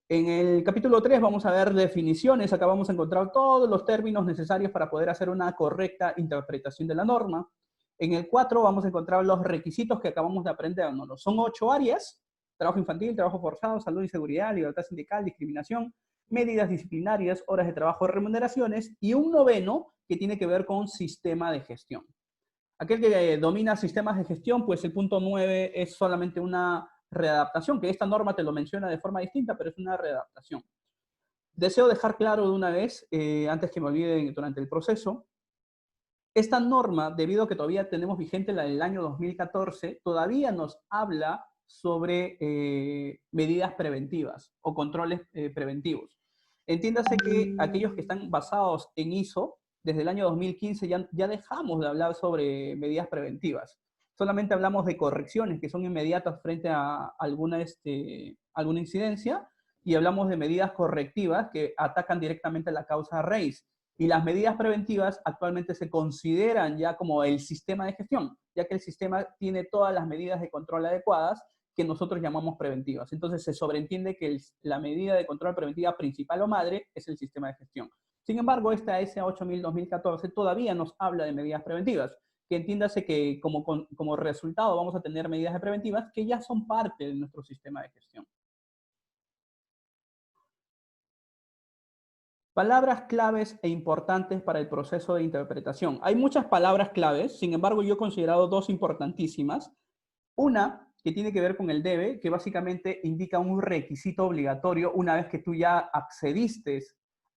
En el capítulo 3 vamos a ver definiciones. Acá vamos a encontrar todos los términos necesarios para poder hacer una correcta interpretación de la norma. En el 4 vamos a encontrar los requisitos que acabamos de aprender. Son 8 áreas: trabajo infantil, trabajo forzado, salud y seguridad, libertad sindical, discriminación, medidas disciplinarias, horas de trabajo, remuneraciones, y un 9º que tiene que ver con sistema de gestión. Aquel que domina sistemas de gestión, pues el punto 9 es solamente una readaptación, que esta norma te lo menciona de forma distinta, pero es una readaptación. Deseo dejar claro de una vez, antes que me olvide durante el proceso, esta norma, debido a que todavía tenemos vigente la del año 2014, todavía nos habla sobre medidas preventivas o controles preventivos. Entiéndase que aquellos que están basados en ISO, desde el año 2015 ya dejamos de hablar sobre medidas preventivas. Solamente hablamos de correcciones que son inmediatas frente a alguna incidencia, y hablamos de medidas correctivas que atacan directamente a la causa raíz. Y las medidas preventivas actualmente se consideran ya como el sistema de gestión, ya que el sistema tiene todas las medidas de control adecuadas que nosotros llamamos preventivas. Entonces se sobreentiende que la medida de control preventiva principal o madre es el sistema de gestión. Sin embargo, esta S8000-2014 todavía nos habla de medidas preventivas, que entiéndase que como resultado vamos a tener medidas preventivas que ya son parte de nuestro sistema de gestión. Palabras claves e importantes para el proceso de interpretación. Hay muchas palabras claves, sin embargo yo he considerado dos importantísimas. Una que tiene que ver con el debe, que básicamente indica un requisito obligatorio una vez que tú ya accediste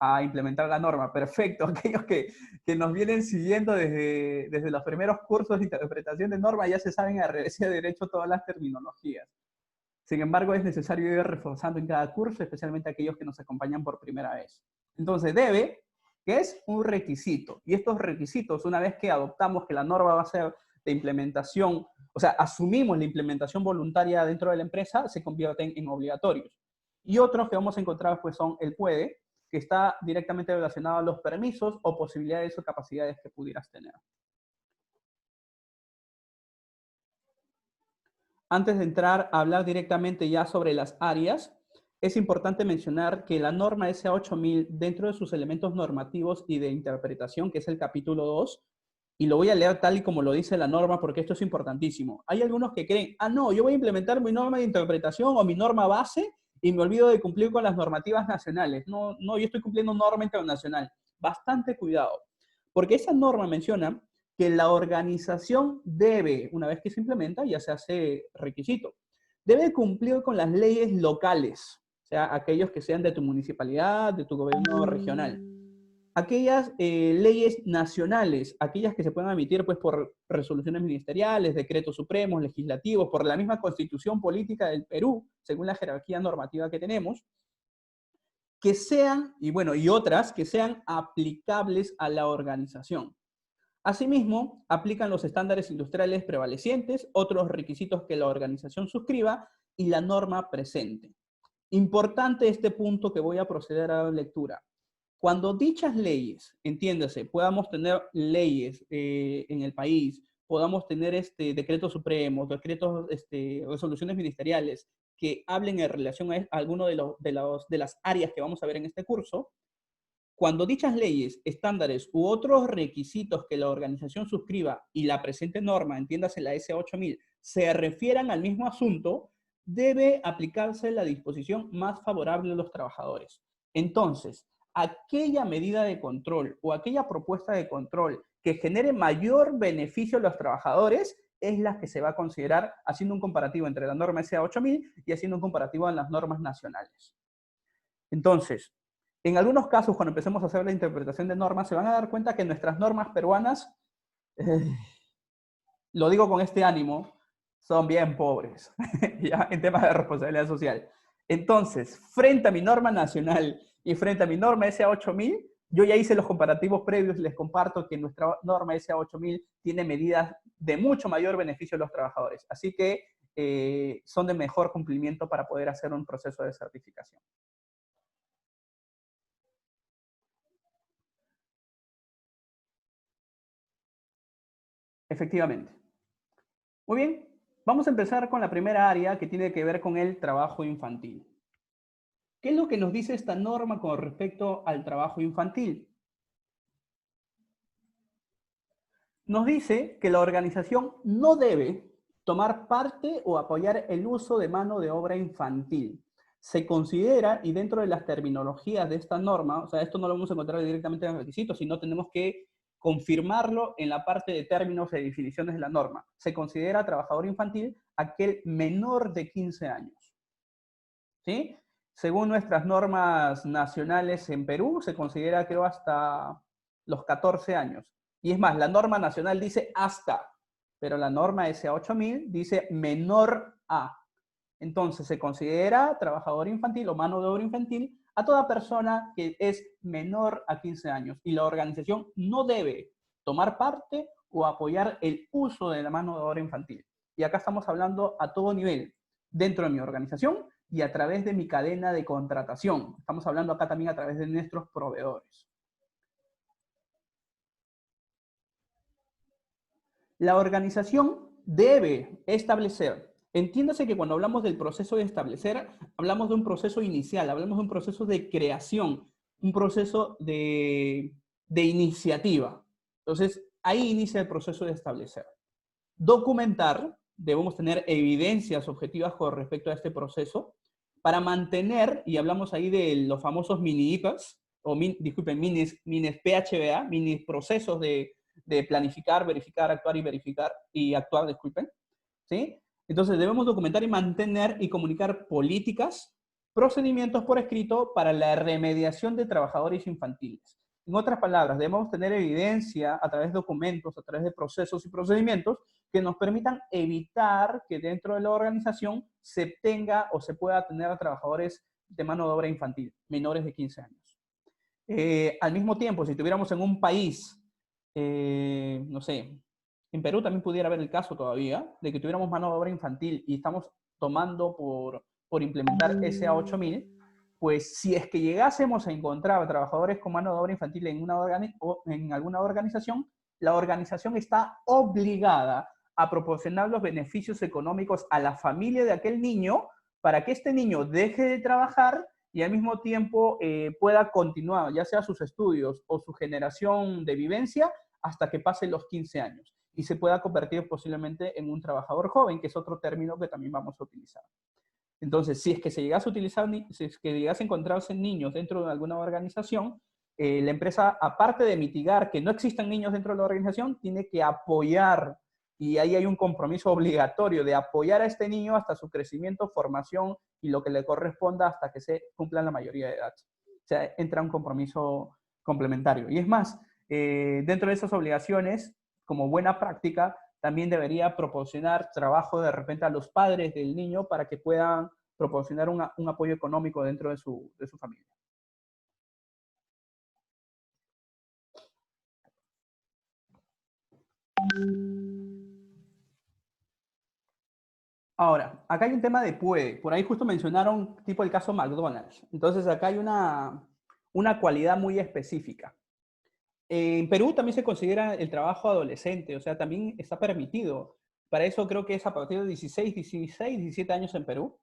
a implementar la norma. Perfecto, aquellos que nos vienen siguiendo desde los primeros cursos de interpretación de norma ya se saben a revés de derecho todas las terminologías. Sin embargo, es necesario ir reforzando en cada curso, especialmente aquellos que nos acompañan por primera vez. Entonces, debe, que es un requisito. Y estos requisitos, una vez que adoptamos que la norma va a ser de implementación, o sea, asumimos la implementación voluntaria dentro de la empresa, se convierten en obligatorios. Y otros que vamos a encontrar pues son el puede, que está directamente relacionado a los permisos o posibilidades o capacidades que pudieras tener. Antes de entrar a hablar directamente ya sobre las áreas, es importante mencionar que la norma SA8000, dentro de sus elementos normativos y de interpretación, que es el capítulo 2, y lo voy a leer tal y como lo dice la norma porque esto es importantísimo. Hay algunos que creen, no, yo voy a implementar mi norma de interpretación o mi norma base y me olvido de cumplir con las normativas nacionales. No, yo estoy cumpliendo norma internacional. Bastante cuidado, porque esa norma menciona que la organización debe, una vez que se implementa, ya se hace requisito, debe cumplir con las leyes locales, o sea, aquellos que sean de tu municipalidad, de tu gobierno regional. Aquellas leyes nacionales, aquellas que se puedan emitir pues, por resoluciones ministeriales, decretos supremos, legislativos, por la misma constitución política del Perú, según la jerarquía normativa que tenemos, que sean, y otras que sean aplicables a la organización. Asimismo, aplican los estándares industriales prevalecientes, otros requisitos que la organización suscriba y la norma presente. Importante este punto que voy a proceder a la lectura. Cuando dichas leyes, entiéndase, podamos tener leyes en el país, podamos tener decretos supremos, decretos, resoluciones ministeriales que hablen en relación a alguno de las áreas que vamos a ver en este curso, cuando dichas leyes, estándares u otros requisitos que la organización suscriba y la presente norma, entiéndase la S8000, se refieran al mismo asunto, debe aplicarse la disposición más favorable a los trabajadores. Entonces, aquella medida de control o aquella propuesta de control que genere mayor beneficio a los trabajadores es la que se va a considerar haciendo un comparativo entre la norma SA8000 y haciendo un comparativo en las normas nacionales. Entonces, en algunos casos, cuando empecemos a hacer la interpretación de normas, se van a dar cuenta que nuestras normas peruanas, lo digo con este ánimo, son bien pobres, ya, en temas de responsabilidad social. Entonces, frente a mi norma nacional y frente a mi norma SA8000, yo ya hice los comparativos previos y les comparto que nuestra norma SA8000 tiene medidas de mucho mayor beneficio a los trabajadores. Así que son de mejor cumplimiento para poder hacer un proceso de certificación. Efectivamente. Muy bien, vamos a empezar con la primera área que tiene que ver con el trabajo infantil. ¿Qué es lo que nos dice esta norma con respecto al trabajo infantil? Nos dice que la organización no debe tomar parte o apoyar el uso de mano de obra infantil. Se considera, y dentro de las terminologías de esta norma, o sea, esto no lo vamos a encontrar directamente en los requisitos, sino tenemos que confirmarlo en la parte de términos y definiciones de la norma. Se considera trabajador infantil aquel menor de 15 años. ¿Sí? Según nuestras normas nacionales en Perú, se considera, creo, hasta los 14 años. Y es más, la norma nacional dice hasta, pero la norma SA8000 dice menor a. Entonces, se considera trabajador infantil o mano de obra infantil a toda persona que es menor a 15 años. Y la organización no debe tomar parte o apoyar el uso de la mano de obra infantil. Y acá estamos hablando a todo nivel, dentro de mi organización y a través de mi cadena de contratación. Estamos hablando acá también a través de nuestros proveedores. La organización debe establecer, entiéndase que cuando hablamos del proceso de establecer, hablamos de un proceso inicial, hablamos de un proceso de creación, un proceso de iniciativa. Entonces, ahí inicia el proceso de establecer. Documentar, debemos tener evidencias objetivas con respecto a este proceso, para mantener, y hablamos ahí de los famosos mini-IPAs, o disculpen, minis PHBA, mini procesos de planificar, verificar, actuar y verificar, y actuar, disculpen, ¿sí? Entonces debemos documentar y mantener y comunicar políticas, procedimientos por escrito para la remediación de trabajadores infantiles. En otras palabras, debemos tener evidencia a través de documentos, a través de procesos y procedimientos que nos permitan evitar que dentro de la organización se tenga o se pueda tener a trabajadores de mano de obra infantil, menores de 15 años. Al mismo tiempo, si estuviéramos en un país, no sé, en Perú también pudiera haber el caso todavía de que tuviéramos mano de obra infantil y estamos tomando por implementar SA8000, pues si es que llegásemos a encontrar trabajadores con mano de obra infantil en alguna organización, la organización está obligada a proporcionar los beneficios económicos a la familia de aquel niño para que este niño deje de trabajar y al mismo tiempo pueda continuar, ya sea sus estudios o su generación de vivencia, hasta que pase los 15 años y se pueda convertir posiblemente en un trabajador joven, que es otro término que también vamos a utilizar. Entonces, si es que se llegase a utilizar, si es que llegase a encontrarse niños dentro de alguna organización, la empresa, aparte de mitigar que no existan niños dentro de la organización, tiene que apoyar, y ahí hay un compromiso obligatorio de apoyar a este niño hasta su crecimiento, formación y lo que le corresponda hasta que se cumpla la mayoría de edad. O sea, entra un compromiso complementario. Y es más, dentro de esas obligaciones, como buena práctica, también debería proporcionar trabajo de repente a los padres del niño para que puedan proporcionar un apoyo económico dentro de su familia. Ahora, acá hay un tema de puede. Por ahí justo mencionaron tipo el caso McDonald's. Entonces acá hay una cualidad muy específica. En Perú también se considera el trabajo adolescente, o sea, también está permitido. Para eso creo que es a partir de 16, 17 años en Perú.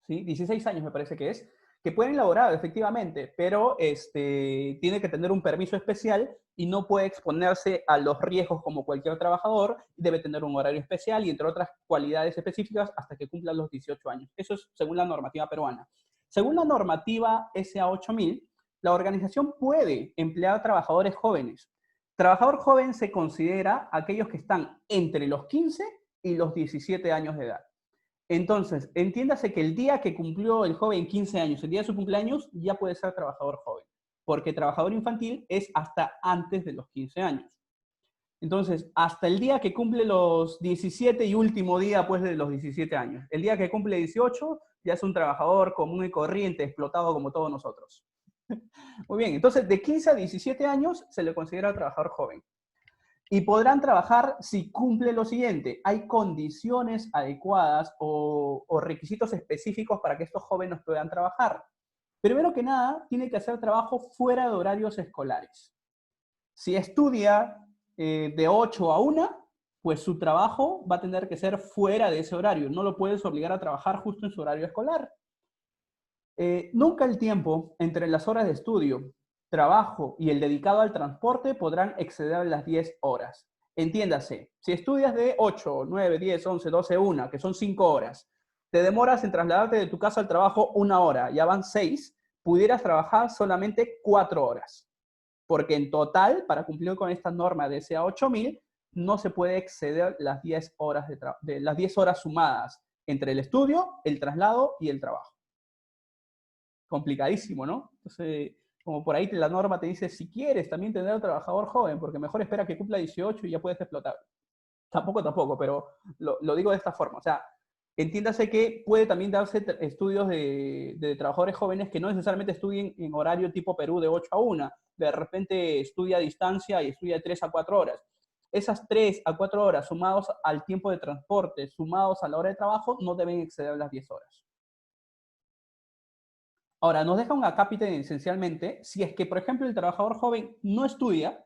¿Sí? 16 años me parece que pueden laborar efectivamente, pero tiene que tener un permiso especial y no puede exponerse a los riesgos como cualquier trabajador, debe tener un horario especial y entre otras cualidades específicas hasta que cumpla los 18 años. Eso es según la normativa peruana. Según la normativa SA8000, la organización puede emplear trabajadores jóvenes. Trabajador joven se considera aquellos que están entre los 15 y los 17 años de edad. Entonces, entiéndase que el día que cumplió el joven 15 años, el día de su cumpleaños, ya puede ser trabajador joven, porque trabajador infantil es hasta antes de los 15 años. Entonces, hasta el día que cumple los 17 y último día, pues, de los 17 años. El día que cumple 18, ya es un trabajador común y corriente, explotado como todos nosotros. Muy bien, entonces, de 15 a 17 años se le considera trabajador joven. Y podrán trabajar si cumple lo siguiente. Hay condiciones adecuadas o requisitos específicos para que estos jóvenes puedan trabajar. Primero que nada, tiene que hacer trabajo fuera de horarios escolares. Si estudia de 8 a 1, pues su trabajo va a tener que ser fuera de ese horario. No lo puedes obligar a trabajar justo en su horario escolar. Nunca el tiempo entre las horas de estudio, trabajo y el dedicado al transporte podrán exceder las 10 horas. Entiéndase, si estudias de 8, 9, 10, 11, 12, 1, que son 5 horas, te demoras en trasladarte de tu casa al trabajo 1 hora, ya van 6, pudieras trabajar solamente 4 horas. Porque en total, para cumplir con esta norma de ese A8000, no se puede exceder las 10 horas, las 10 horas sumadas entre el estudio, el traslado y el trabajo. Complicadísimo, ¿no? Entonces, como por ahí la norma te dice, si quieres también tener un trabajador joven, porque mejor espera que cumpla 18 y ya puedes explotar. Tampoco, pero lo digo de esta forma. O sea, entiéndase que puede también darse estudios de trabajadores jóvenes que no necesariamente estudien en horario tipo Perú de 8 a 1. De repente estudia a distancia y estudia de 3 a 4 horas. Esas 3 a 4 horas sumados al tiempo de transporte, sumados a la hora de trabajo, no deben exceder las 10 horas. Ahora, nos deja un acápite esencialmente, si es que, por ejemplo, el trabajador joven no estudia,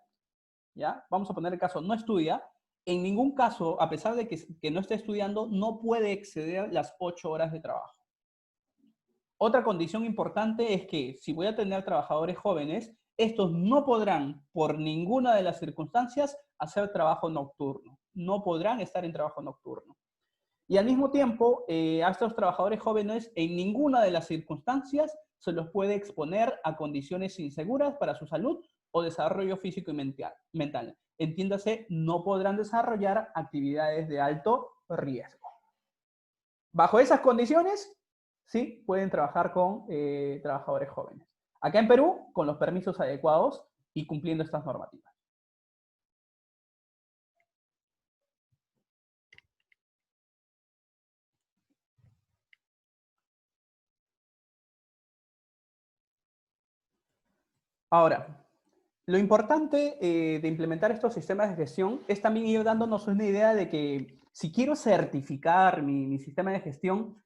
¿ya? Vamos a poner el caso, no estudia, en ningún caso, a pesar de que no esté estudiando, no puede exceder las 8 horas de trabajo. Otra condición importante es que si voy a tener trabajadores jóvenes, estos no podrán, por ninguna de las circunstancias, hacer trabajo nocturno. No podrán estar en trabajo nocturno. Y al mismo tiempo, a estos trabajadores jóvenes, en ninguna de las circunstancias se los puede exponer a condiciones inseguras para su salud o desarrollo físico y mental. Entiéndase, no podrán desarrollar actividades de alto riesgo. Bajo esas condiciones, sí, pueden trabajar con trabajadores jóvenes. Acá en Perú, con los permisos adecuados y cumpliendo estas normativas. Ahora, lo importante de implementar estos sistemas de gestión es también ir dándonos una idea de que si quiero certificar mi sistema de gestión,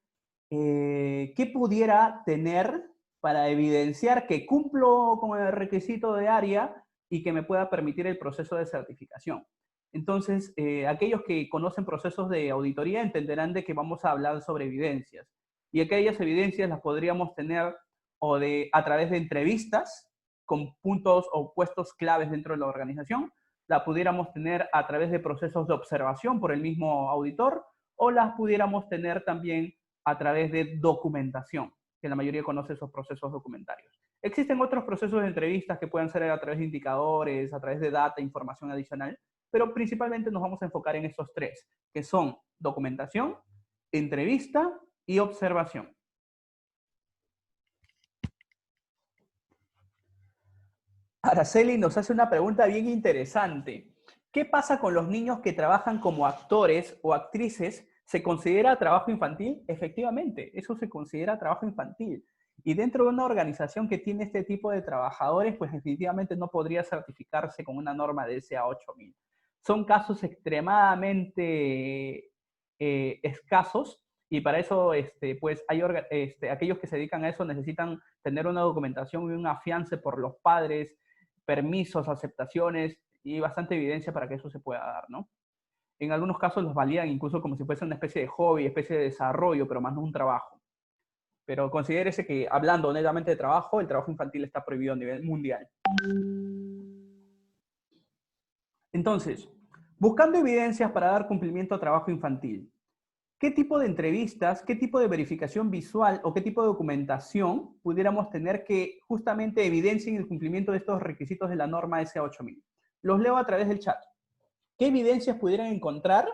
¿qué pudiera tener para evidenciar que cumplo con el requisito de área y que me pueda permitir el proceso de certificación? Entonces, aquellos que conocen procesos de auditoría entenderán de que vamos a hablar sobre evidencias. Y aquellas evidencias las podríamos tener a través de entrevistas con puntos o puestos claves dentro de la organización, la pudiéramos tener a través de procesos de observación por el mismo auditor, o las pudiéramos tener también a través de documentación, que la mayoría conoce esos procesos documentarios. Existen otros procesos de entrevistas que pueden ser a través de indicadores, a través de data, información adicional, pero principalmente nos vamos a enfocar en estos tres, que son documentación, entrevista y observación. Araceli nos hace una pregunta bien interesante. ¿Qué pasa con los niños que trabajan como actores o actrices? ¿Se considera trabajo infantil? Efectivamente, eso se considera trabajo infantil. Y dentro de una organización que tiene este tipo de trabajadores, pues definitivamente no podría certificarse con una norma de SA 8000. Son casos extremadamente escasos y para eso, pues, aquellos que se dedican a eso necesitan tener una documentación y un afiance por los padres, permisos, aceptaciones y bastante evidencia para que eso se pueda dar, ¿no? En algunos casos los validan incluso como si fuese una especie de hobby, especie de desarrollo, pero más no un trabajo. Pero considérese que, hablando netamente de trabajo, el trabajo infantil está prohibido a nivel mundial. Entonces, buscando evidencias para dar cumplimiento a trabajo infantil, ¿qué tipo de entrevistas, qué tipo de verificación visual o qué tipo de documentación pudiéramos tener que justamente evidencien el cumplimiento de estos requisitos de la norma SA8000? Los leo a través del chat. ¿Qué evidencias pudieran encontrar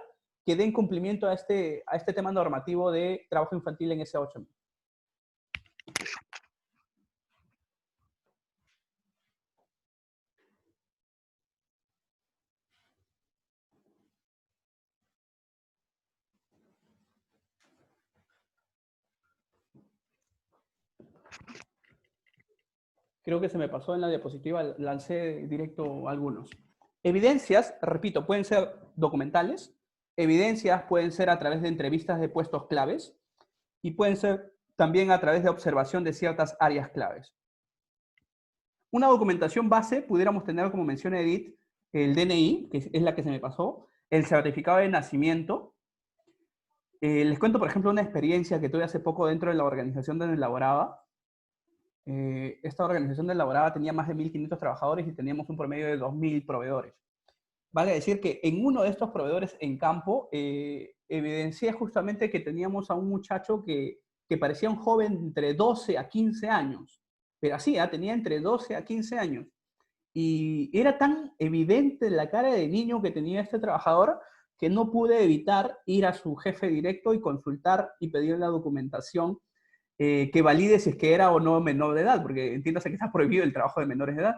que den cumplimiento a este tema normativo de trabajo infantil en SA8000? Creo que se me pasó en la diapositiva, lancé directo algunos. Evidencias, repito, pueden ser documentales, evidencias pueden ser a través de entrevistas de puestos claves y pueden ser también a través de observación de ciertas áreas claves. Una documentación base pudiéramos tener, como menciona Edith, el DNI, que es la que se me pasó, el certificado de nacimiento. Les cuento, por ejemplo, una experiencia que tuve hace poco dentro de la organización donde laboraba. Esta organización donde laboraba tenía más de 1.500 trabajadores y teníamos un promedio de 2.000 proveedores. Vale decir que en uno de estos proveedores en campo, evidencié justamente que teníamos a un muchacho que parecía un joven entre 12 a 15 años. Pero así, tenía entre 12 a 15 años. Y era tan evidente la cara de niño que tenía este trabajador que no pude evitar ir a su jefe directo y consultar y pedir la documentación que valide si es que era o no menor de edad, porque entiéndase que está prohibido el trabajo de menores de edad.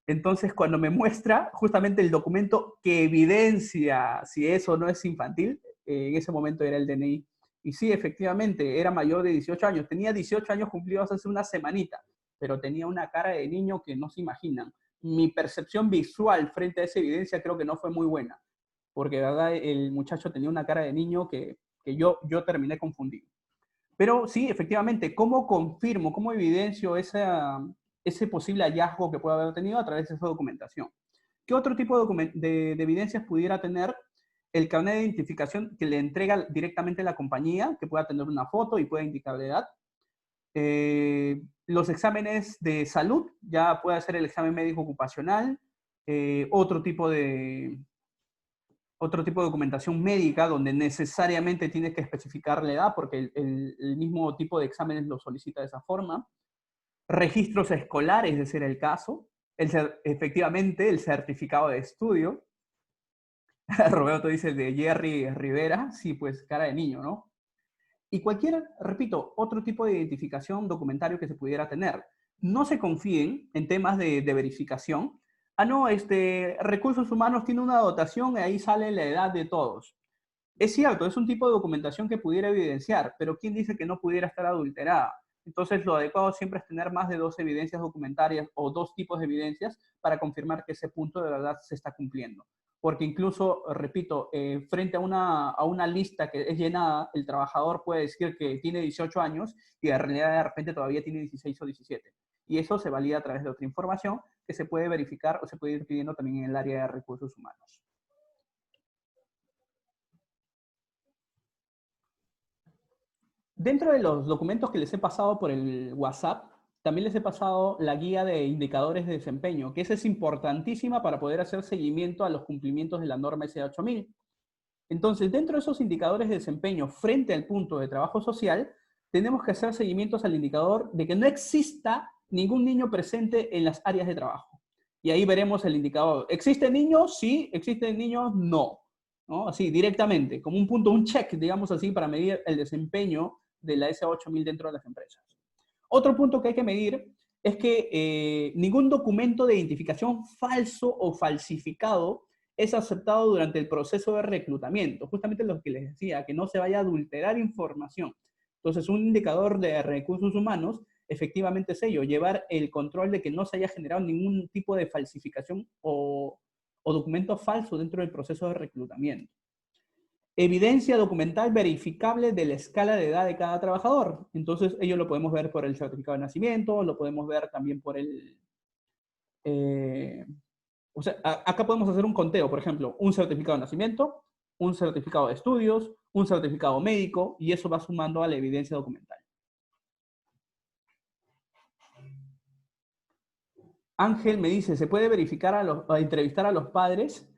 Entonces, cuando me muestra justamente el documento que evidencia si eso o no es infantil, en ese momento era el DNI. Y sí, efectivamente, era mayor de 18 años. Tenía 18 años cumplidos hace una semanita, pero tenía una cara de niño que no se imaginan. Mi percepción visual frente a esa evidencia creo que no fue muy buena, porque ¿verdad? El muchacho tenía una cara de niño que yo terminé confundido. Pero sí, efectivamente, ¿cómo confirmo, cómo evidencio ese posible hallazgo que puede haber tenido a través de esa documentación? ¿Qué otro tipo de evidencias pudiera tener el carnet de identificación que le entrega directamente la compañía, que pueda tener una foto y pueda indicar la edad? Los exámenes de salud, ya puede ser el examen médico ocupacional, otro tipo de documentación médica donde necesariamente tienes que especificar la edad porque el mismo tipo de exámenes lo solicita de esa forma. Registros escolares, de ser el caso. Efectivamente, el certificado de estudio. Roberto dice de Jerry Rivera. Sí, pues cara de niño, ¿no? Y cualquier, repito, otro tipo de identificación documentario que se pudiera tener. No se confíen en temas de verificación. No, recursos humanos tiene una dotación y ahí sale la edad de todos. Es cierto, es un tipo de documentación que pudiera evidenciar, pero ¿quién dice que no pudiera estar adulterada? Entonces, lo adecuado siempre es tener más de 2 evidencias documentarias o 2 tipos de evidencias para confirmar que ese punto de verdad se está cumpliendo. Porque incluso, repito, frente a una lista que es llenada, el trabajador puede decir que tiene 18 años y en realidad de repente todavía tiene 16 o 17. Y eso se valida a través de otra información que se puede verificar o se puede ir pidiendo también en el área de recursos humanos. Dentro de los documentos que les he pasado por el WhatsApp, también les he pasado la guía de indicadores de desempeño, que esa es importantísima para poder hacer seguimiento a los cumplimientos de la norma SA8000. Entonces, dentro de esos indicadores de desempeño frente al punto de trabajo social, tenemos que hacer seguimientos al indicador de que no exista ningún niño presente en las áreas de trabajo. Y ahí veremos el indicador. ¿Existen niños? Sí. ¿Existen niños? No. ¿No? Así, directamente, como un punto, un check, digamos así, para medir el desempeño de la SA8000 dentro de las empresas. Otro punto que hay que medir es que ningún documento de identificación falso o falsificado es aceptado durante el proceso de reclutamiento. Justamente lo que les decía, que no se vaya a adulterar información. Entonces, un indicador de recursos humanos, efectivamente es ello, llevar el control de que no se haya generado ningún tipo de falsificación o documento falso dentro del proceso de reclutamiento. Evidencia documental verificable de la escala de edad de cada trabajador. Entonces, ello lo podemos ver por el certificado de nacimiento, lo podemos ver también por el... o sea, acá podemos hacer un conteo, por ejemplo, un certificado de nacimiento, un certificado de estudios, un certificado médico, y eso va sumando a la evidencia documental. Ángel me dice, ¿se puede verificar a entrevistar a los padres?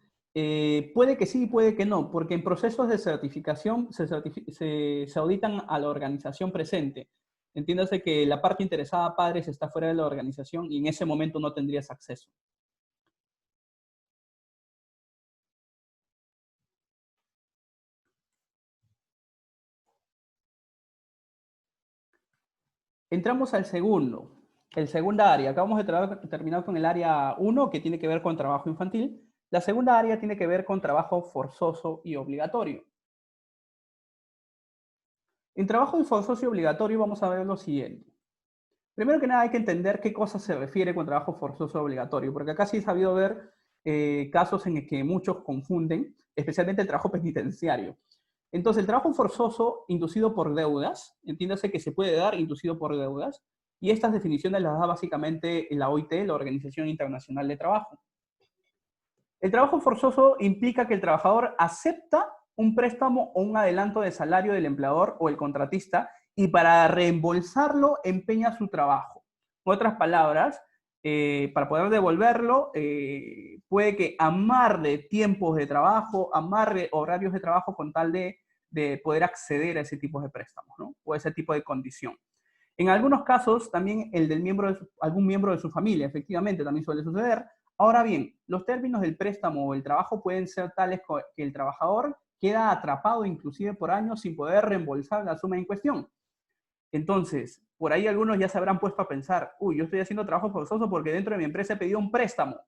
Puede que sí, puede que no, porque en procesos de certificación se auditan a la organización presente. Entiéndase que la parte interesada, padres, está fuera de la organización y en ese momento no tendrías acceso. Entramos al segundo. El segunda área. Acabamos de terminar con el área 1, que tiene que ver con trabajo infantil. La segunda área tiene que ver con trabajo forzoso y obligatorio. En trabajo forzoso y obligatorio vamos a ver lo siguiente. Primero que nada hay que entender qué cosa se refiere con trabajo forzoso obligatorio, porque acá sí he sabido ver casos en el que muchos confunden, especialmente el trabajo penitenciario. Entonces, el trabajo forzoso inducido por deudas, entiéndase que se puede dar inducido por deudas, y estas definiciones las da básicamente la OIT, la Organización Internacional de Trabajo. El trabajo forzoso implica que el trabajador acepta un préstamo o un adelanto de salario del empleador o el contratista y para reembolsarlo empeña su trabajo. En otras palabras, para poder devolverlo, puede que amarre tiempos de trabajo, amarre horarios de trabajo con tal de poder acceder a ese tipo de préstamos, ¿no? O ese tipo de condición. En algunos casos, también el del algún miembro de su familia, efectivamente, también suele suceder. Ahora bien, los términos del préstamo o el trabajo pueden ser tales que el trabajador queda atrapado inclusive por años sin poder reembolsar la suma en cuestión. Entonces, por ahí algunos ya se habrán puesto a pensar, uy, yo estoy haciendo trabajo forzoso porque dentro de mi empresa he pedido un préstamo.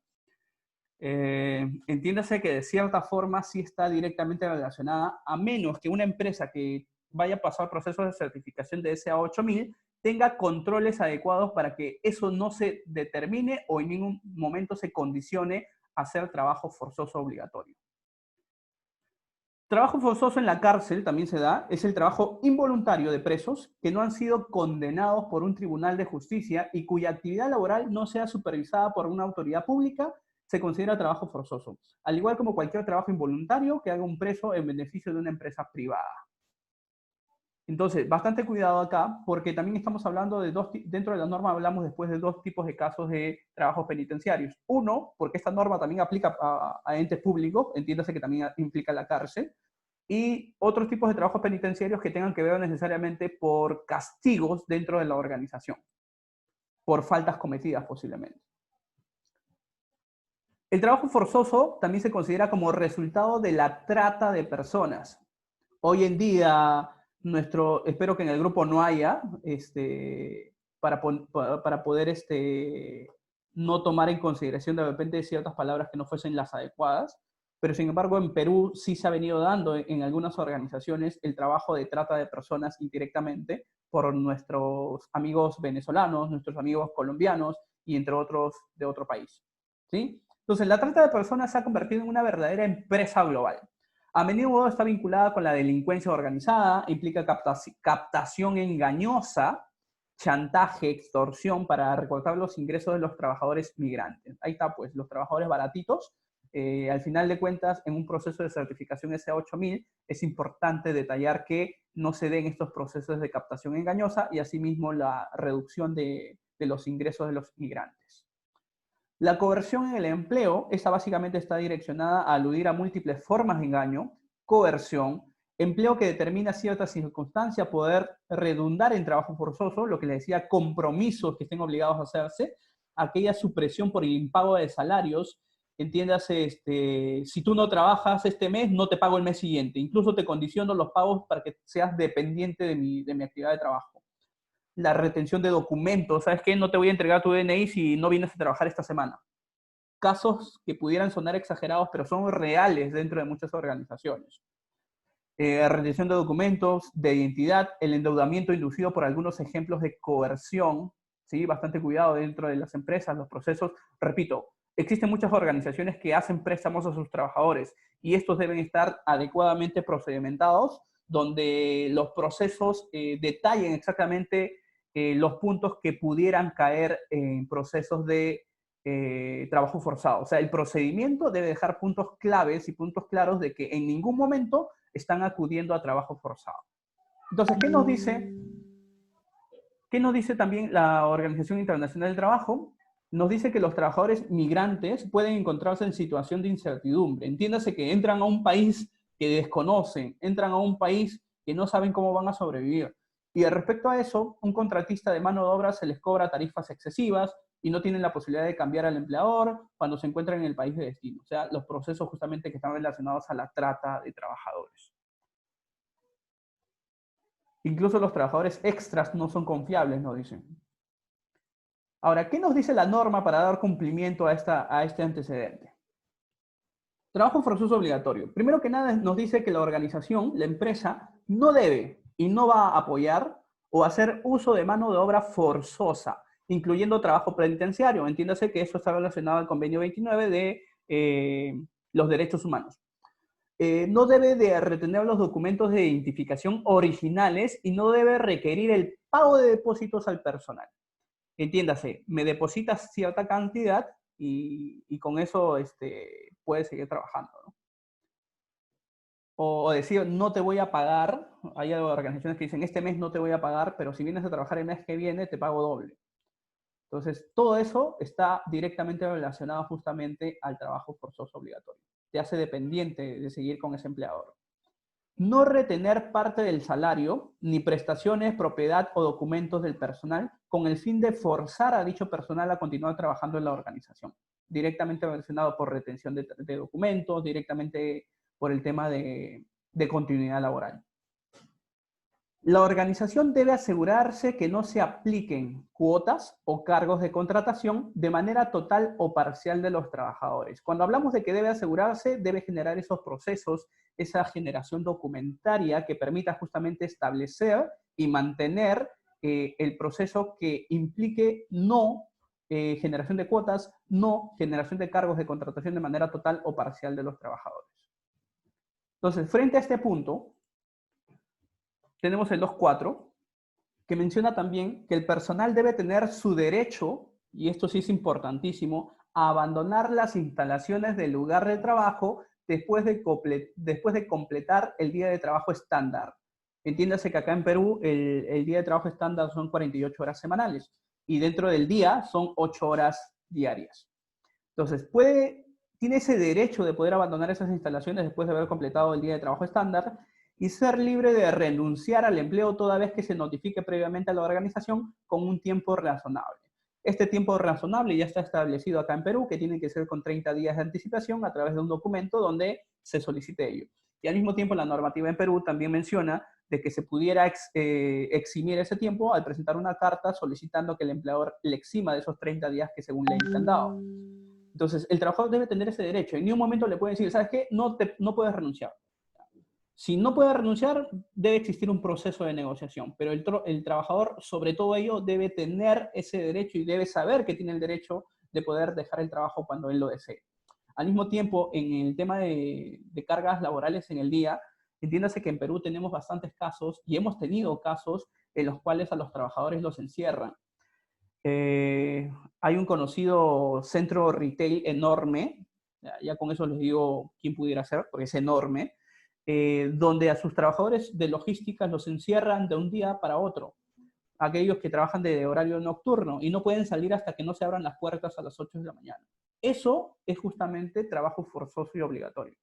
Entiéndase que de cierta forma sí está directamente relacionada, a menos que una empresa que vaya a pasar procesos de certificación de SA 8000 tenga controles adecuados para que eso no se determine o en ningún momento se condicione a hacer trabajo forzoso obligatorio. Trabajo forzoso en la cárcel también se da, es el trabajo involuntario de presos que no han sido condenados por un tribunal de justicia y cuya actividad laboral no sea supervisada por una autoridad pública, se considera trabajo forzoso, al igual como cualquier trabajo involuntario que haga un preso en beneficio de una empresa privada. Entonces, bastante cuidado acá, porque también estamos hablando de dentro de la norma hablamos después de dos tipos de casos de trabajos penitenciarios. Uno, porque esta norma también aplica a entes públicos, entiéndase que también implica la cárcel, y otros tipos de trabajos penitenciarios que tengan que ver necesariamente por castigos dentro de la organización, por faltas cometidas posiblemente. El trabajo forzoso también se considera como resultado de la trata de personas. Hoy en día, espero que en el grupo no haya, para poder no tomar en consideración de repente ciertas palabras que no fuesen las adecuadas, pero sin embargo en Perú sí se ha venido dando en algunas organizaciones el trabajo de trata de personas indirectamente por nuestros amigos venezolanos, nuestros amigos colombianos y entre otros de otro país, ¿sí? Entonces, la trata de personas se ha convertido en una verdadera empresa global. A menudo está vinculada con la delincuencia organizada, implica captación engañosa, chantaje, extorsión para recortar los ingresos de los trabajadores migrantes. Ahí está, pues, los trabajadores baratitos. Al final de cuentas, en un proceso de certificación SA 8000, es importante detallar que no se den estos procesos de captación engañosa y asimismo la reducción de los ingresos de los migrantes. La coerción en el empleo, esta básicamente está direccionada a aludir a múltiples formas de engaño, coerción, empleo que determina ciertas circunstancias, poder redundar en trabajo forzoso, lo que les decía, compromisos que estén obligados a hacerse, aquella supresión por el impago de salarios, entiéndase, si tú no trabajas este mes, no te pago el mes siguiente, incluso te condiciono los pagos para que seas dependiente de mi actividad de trabajo. La retención de documentos, ¿sabes qué? No te voy a entregar tu DNI si no vienes a trabajar esta semana. Casos que pudieran sonar exagerados, pero son reales dentro de muchas organizaciones. Retención de documentos, de identidad, el endeudamiento inducido por algunos ejemplos de coerción, ¿sí? Bastante cuidado dentro de las empresas, los procesos. Repito, existen muchas organizaciones que hacen préstamos a sus trabajadores y estos deben estar adecuadamente procedimentados, donde los procesos detallen exactamente los puntos que pudieran caer en procesos de trabajo forzado. O sea, el procedimiento debe dejar puntos claves y puntos claros de que en ningún momento están acudiendo a trabajo forzado. Entonces, ¿qué nos dice? ¿Qué nos dice también la Organización Internacional del Trabajo? Nos dice que los trabajadores migrantes pueden encontrarse en situación de incertidumbre. Entiéndase que entran a un país que desconocen, entran a un país que no saben cómo van a sobrevivir. Y respecto a eso, un contratista de mano de obra se les cobra tarifas excesivas y no tienen la posibilidad de cambiar al empleador cuando se encuentran en el país de destino. O sea, los procesos justamente que están relacionados a la trata de trabajadores. Incluso los trabajadores extras no son confiables, nos dicen. Ahora, ¿qué nos dice la norma para dar cumplimiento a este antecedente? Trabajo forzoso obligatorio. Primero que nada nos dice que la organización, la empresa, no debe y no va a apoyar o hacer uso de mano de obra forzosa, incluyendo trabajo penitenciario. Entiéndase que eso está relacionado al convenio 29 de los derechos humanos. No debe de retener los documentos de identificación originales y no debe requerir el pago de depósitos al personal. Entiéndase, me depositas cierta cantidad y con eso puedes seguir trabajando, ¿no? O decir, no te voy a pagar. Hay organizaciones que dicen, este mes no te voy a pagar, pero si vienes a trabajar el mes que viene, te pago doble. Entonces, todo eso está directamente relacionado justamente al trabajo forzoso obligatorio. Te hace dependiente de seguir con ese empleador. No retener parte del salario, ni prestaciones, propiedad o documentos del personal con el fin de forzar a dicho personal a continuar trabajando en la organización. Directamente relacionado por retención de documentos, directamente por el tema de continuidad laboral. La organización debe asegurarse que no se apliquen cuotas o cargos de contratación de manera total o parcial de los trabajadores. Cuando hablamos de que debe asegurarse, debe generar esos procesos, esa generación documentaria que permita justamente establecer y mantener el proceso que implique no generación de cuotas, no generación de cargos de contratación de manera total o parcial de los trabajadores. Entonces, frente a este punto, tenemos el 2.4, que menciona también que el personal debe tener su derecho, y esto sí es importantísimo, a abandonar las instalaciones del lugar de trabajo después de completar el día de trabajo estándar. Entiéndase que acá en Perú el día de trabajo estándar son 48 horas semanales, y dentro del día son 8 horas diarias. Entonces, tiene ese derecho de poder abandonar esas instalaciones después de haber completado el día de trabajo estándar, y ser libre de renunciar al empleo toda vez que se notifique previamente a la organización con un tiempo razonable. Este tiempo razonable ya está establecido acá en Perú, que tiene que ser con 30 días de anticipación a través de un documento donde se solicite ello. Y al mismo tiempo la normativa en Perú también menciona de que se pudiera eximir ese tiempo al presentar una carta solicitando que el empleador le exima de esos 30 días que según ley le han dado. Entonces, el trabajador debe tener ese derecho. En ningún momento le pueden decir, ¿sabes qué? No puedes renunciar. Si no puede renunciar, debe existir un proceso de negociación, pero el trabajador, sobre todo ello, debe tener ese derecho y debe saber que tiene el derecho de poder dejar el trabajo cuando él lo desee. Al mismo tiempo, en el tema de cargas laborales en el día, entiéndase que en Perú tenemos bastantes casos y hemos tenido casos en los cuales a los trabajadores los encierran. Hay un conocido centro retail enorme, ya con eso les digo quién pudiera ser, porque es enorme, donde a sus trabajadores de logística los encierran de un día para otro. Aquellos que trabajan de horario nocturno y no pueden salir hasta que no se abran las puertas a las 8 de la mañana. Eso es justamente trabajo forzoso y obligatorio.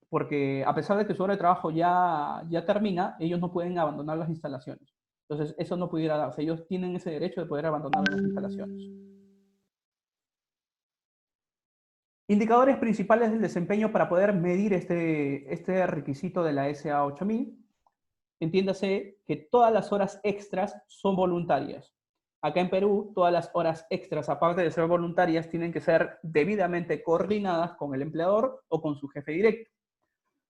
Porque a pesar de que su hora de trabajo ya termina, ellos no pueden abandonar las instalaciones. Entonces, eso no pudiera darse. Ellos tienen ese derecho de poder abandonar las instalaciones. Indicadores principales del desempeño para poder medir este requisito de la SA 8000. Entiéndase que todas las horas extras son voluntarias. Acá en Perú, todas las horas extras, aparte de ser voluntarias, tienen que ser debidamente coordinadas con el empleador o con su jefe directo.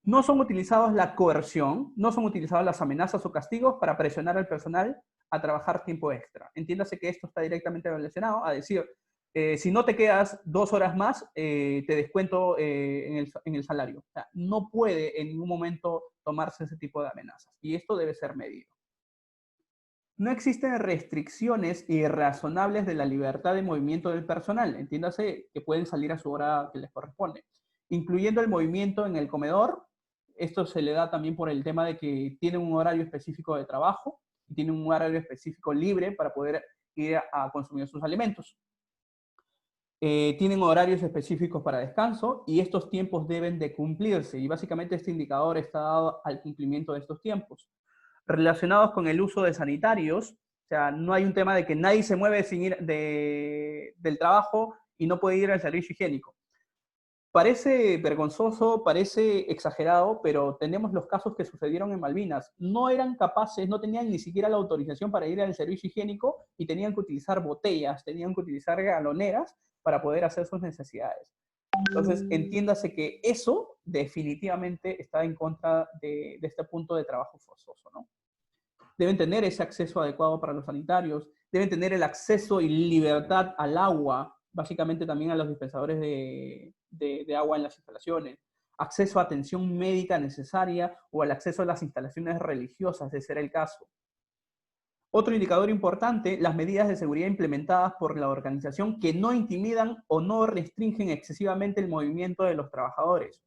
No son utilizados la coerción, no son utilizadas las amenazas o castigos para presionar al personal a trabajar tiempo extra. Entiéndase que esto está directamente relacionado a decir, si no te quedas 2 horas más, te descuento en el salario. O sea, no puede en ningún momento tomarse ese tipo de amenazas. Y esto debe ser medido. No existen restricciones irrazonables de la libertad de movimiento del personal. Entiéndase que pueden salir a su hora que les corresponde. Incluyendo el movimiento en el comedor. Esto se le da también por el tema de que tienen un horario específico de trabajo y tienen un horario específico libre para poder ir a consumir sus alimentos. Tienen horarios específicos para descanso y estos tiempos deben de cumplirse y básicamente este indicador está dado al cumplimiento de estos tiempos. Relacionados con el uso de sanitarios, o sea, no hay un tema de que nadie se mueve sin ir del trabajo y no puede ir al servicio higiénico. Parece vergonzoso, parece exagerado, pero tenemos los casos que sucedieron en Malvinas. No eran capaces, no tenían ni siquiera la autorización para ir al servicio higiénico y tenían que utilizar botellas, tenían que utilizar galoneras para poder hacer sus necesidades. Entonces, entiéndase que eso definitivamente está en contra de este punto de trabajo forzoso, ¿no? deben tener ese acceso adecuado para los sanitarios, deben tener el acceso y libertad al agua, básicamente también a los dispensadores de agua en las instalaciones, acceso a atención médica necesaria o el acceso a las instalaciones religiosas, de ser el caso. Otro indicador importante, las medidas de seguridad implementadas por la organización que no intimidan o no restringen excesivamente el movimiento de los trabajadores.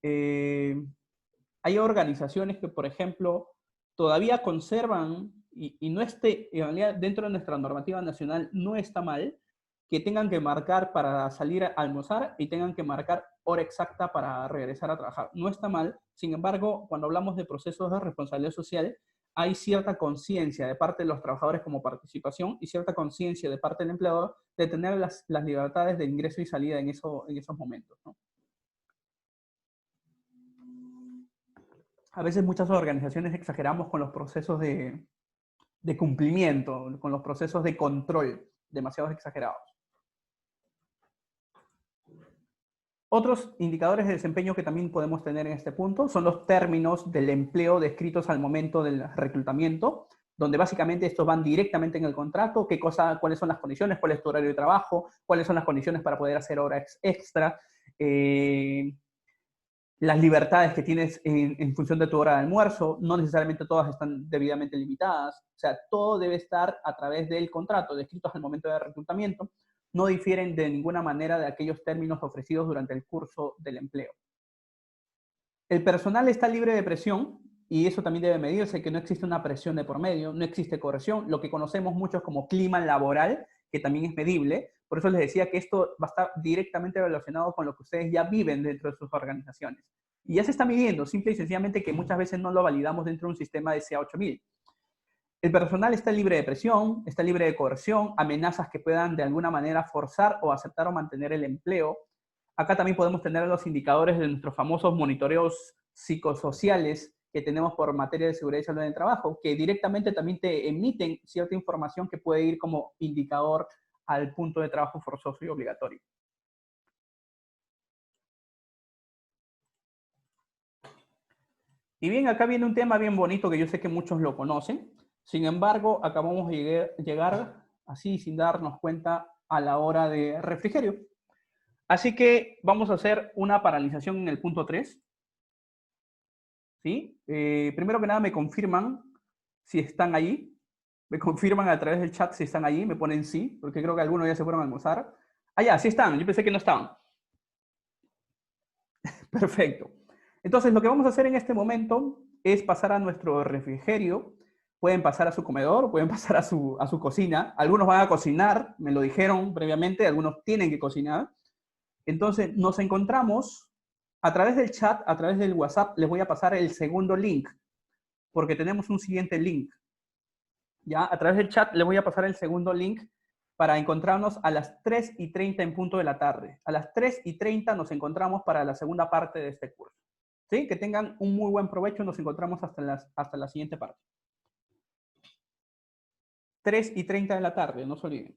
Hay organizaciones que, por ejemplo, todavía conservan, y no esté, en realidad dentro de nuestra normativa nacional no está mal, que tengan que marcar para salir a almorzar y tengan que marcar hora exacta para regresar a trabajar. No está mal, sin embargo, cuando hablamos de procesos de responsabilidad social, hay cierta conciencia de parte de los trabajadores como participación y cierta conciencia de parte del empleador de tener las libertades de ingreso y salida en esos momentos, ¿no? A veces muchas organizaciones exageramos con los procesos de cumplimiento, con los procesos de control, demasiado exagerados. Otros indicadores de desempeño que también podemos tener en este punto son los términos del empleo descritos al momento del reclutamiento, donde básicamente estos van directamente en el contrato, cuáles son las condiciones, cuál es tu horario de trabajo, cuáles son las condiciones para poder hacer horas extra, las libertades que tienes en función de tu hora de almuerzo, no necesariamente todas están debidamente limitadas, o sea, todo debe estar a través del contrato, descritos al momento del reclutamiento, no difieren de ninguna manera de aquellos términos ofrecidos durante el curso del empleo. El personal está libre de presión, y eso también debe medirse, que no existe una presión de por medio, no existe coerción, lo que conocemos muchos como clima laboral, que también es medible. Por eso les decía que esto va a estar directamente relacionado con lo que ustedes ya viven dentro de sus organizaciones. Y ya se está midiendo, simple y sencillamente que muchas veces no lo validamos dentro de un sistema de CA8000. El personal está libre de presión, está libre de coerción, amenazas que puedan de alguna manera forzar o aceptar o mantener el empleo. Acá también podemos tener los indicadores de nuestros famosos monitoreos psicosociales que tenemos por materia de seguridad y salud en el trabajo, que directamente también te emiten cierta información que puede ir como indicador al punto de trabajo forzoso y obligatorio. Y bien, acá viene un tema bien bonito que yo sé que muchos lo conocen. Sin embargo, acabamos de llegar así sin darnos cuenta a la hora de refrigerio. Así que vamos a hacer una paralización en el punto 3. ¿Sí? Primero que nada me confirman si están allí. Me confirman a través del chat si están allí. Me ponen sí, porque creo que algunos ya se fueron a almorzar. Ah, ya, sí están. Yo pensé que no estaban. Perfecto. Entonces, lo que vamos a hacer en este momento es pasar a nuestro refrigerio. Pueden pasar a su comedor, pueden pasar a su cocina. Algunos van a cocinar, me lo dijeron previamente, algunos tienen que cocinar. Entonces, nos encontramos a través del chat, a través del WhatsApp, les voy a pasar el segundo link, porque tenemos un siguiente link. Ya, a través del chat les voy a pasar el segundo link para encontrarnos a las 3:30 en punto de la tarde. A las 3:30 nos encontramos para la segunda parte de este curso. ¿Sí? Que tengan un muy buen provecho. Nos encontramos hasta la siguiente parte. 3:30 de la tarde, no se olviden.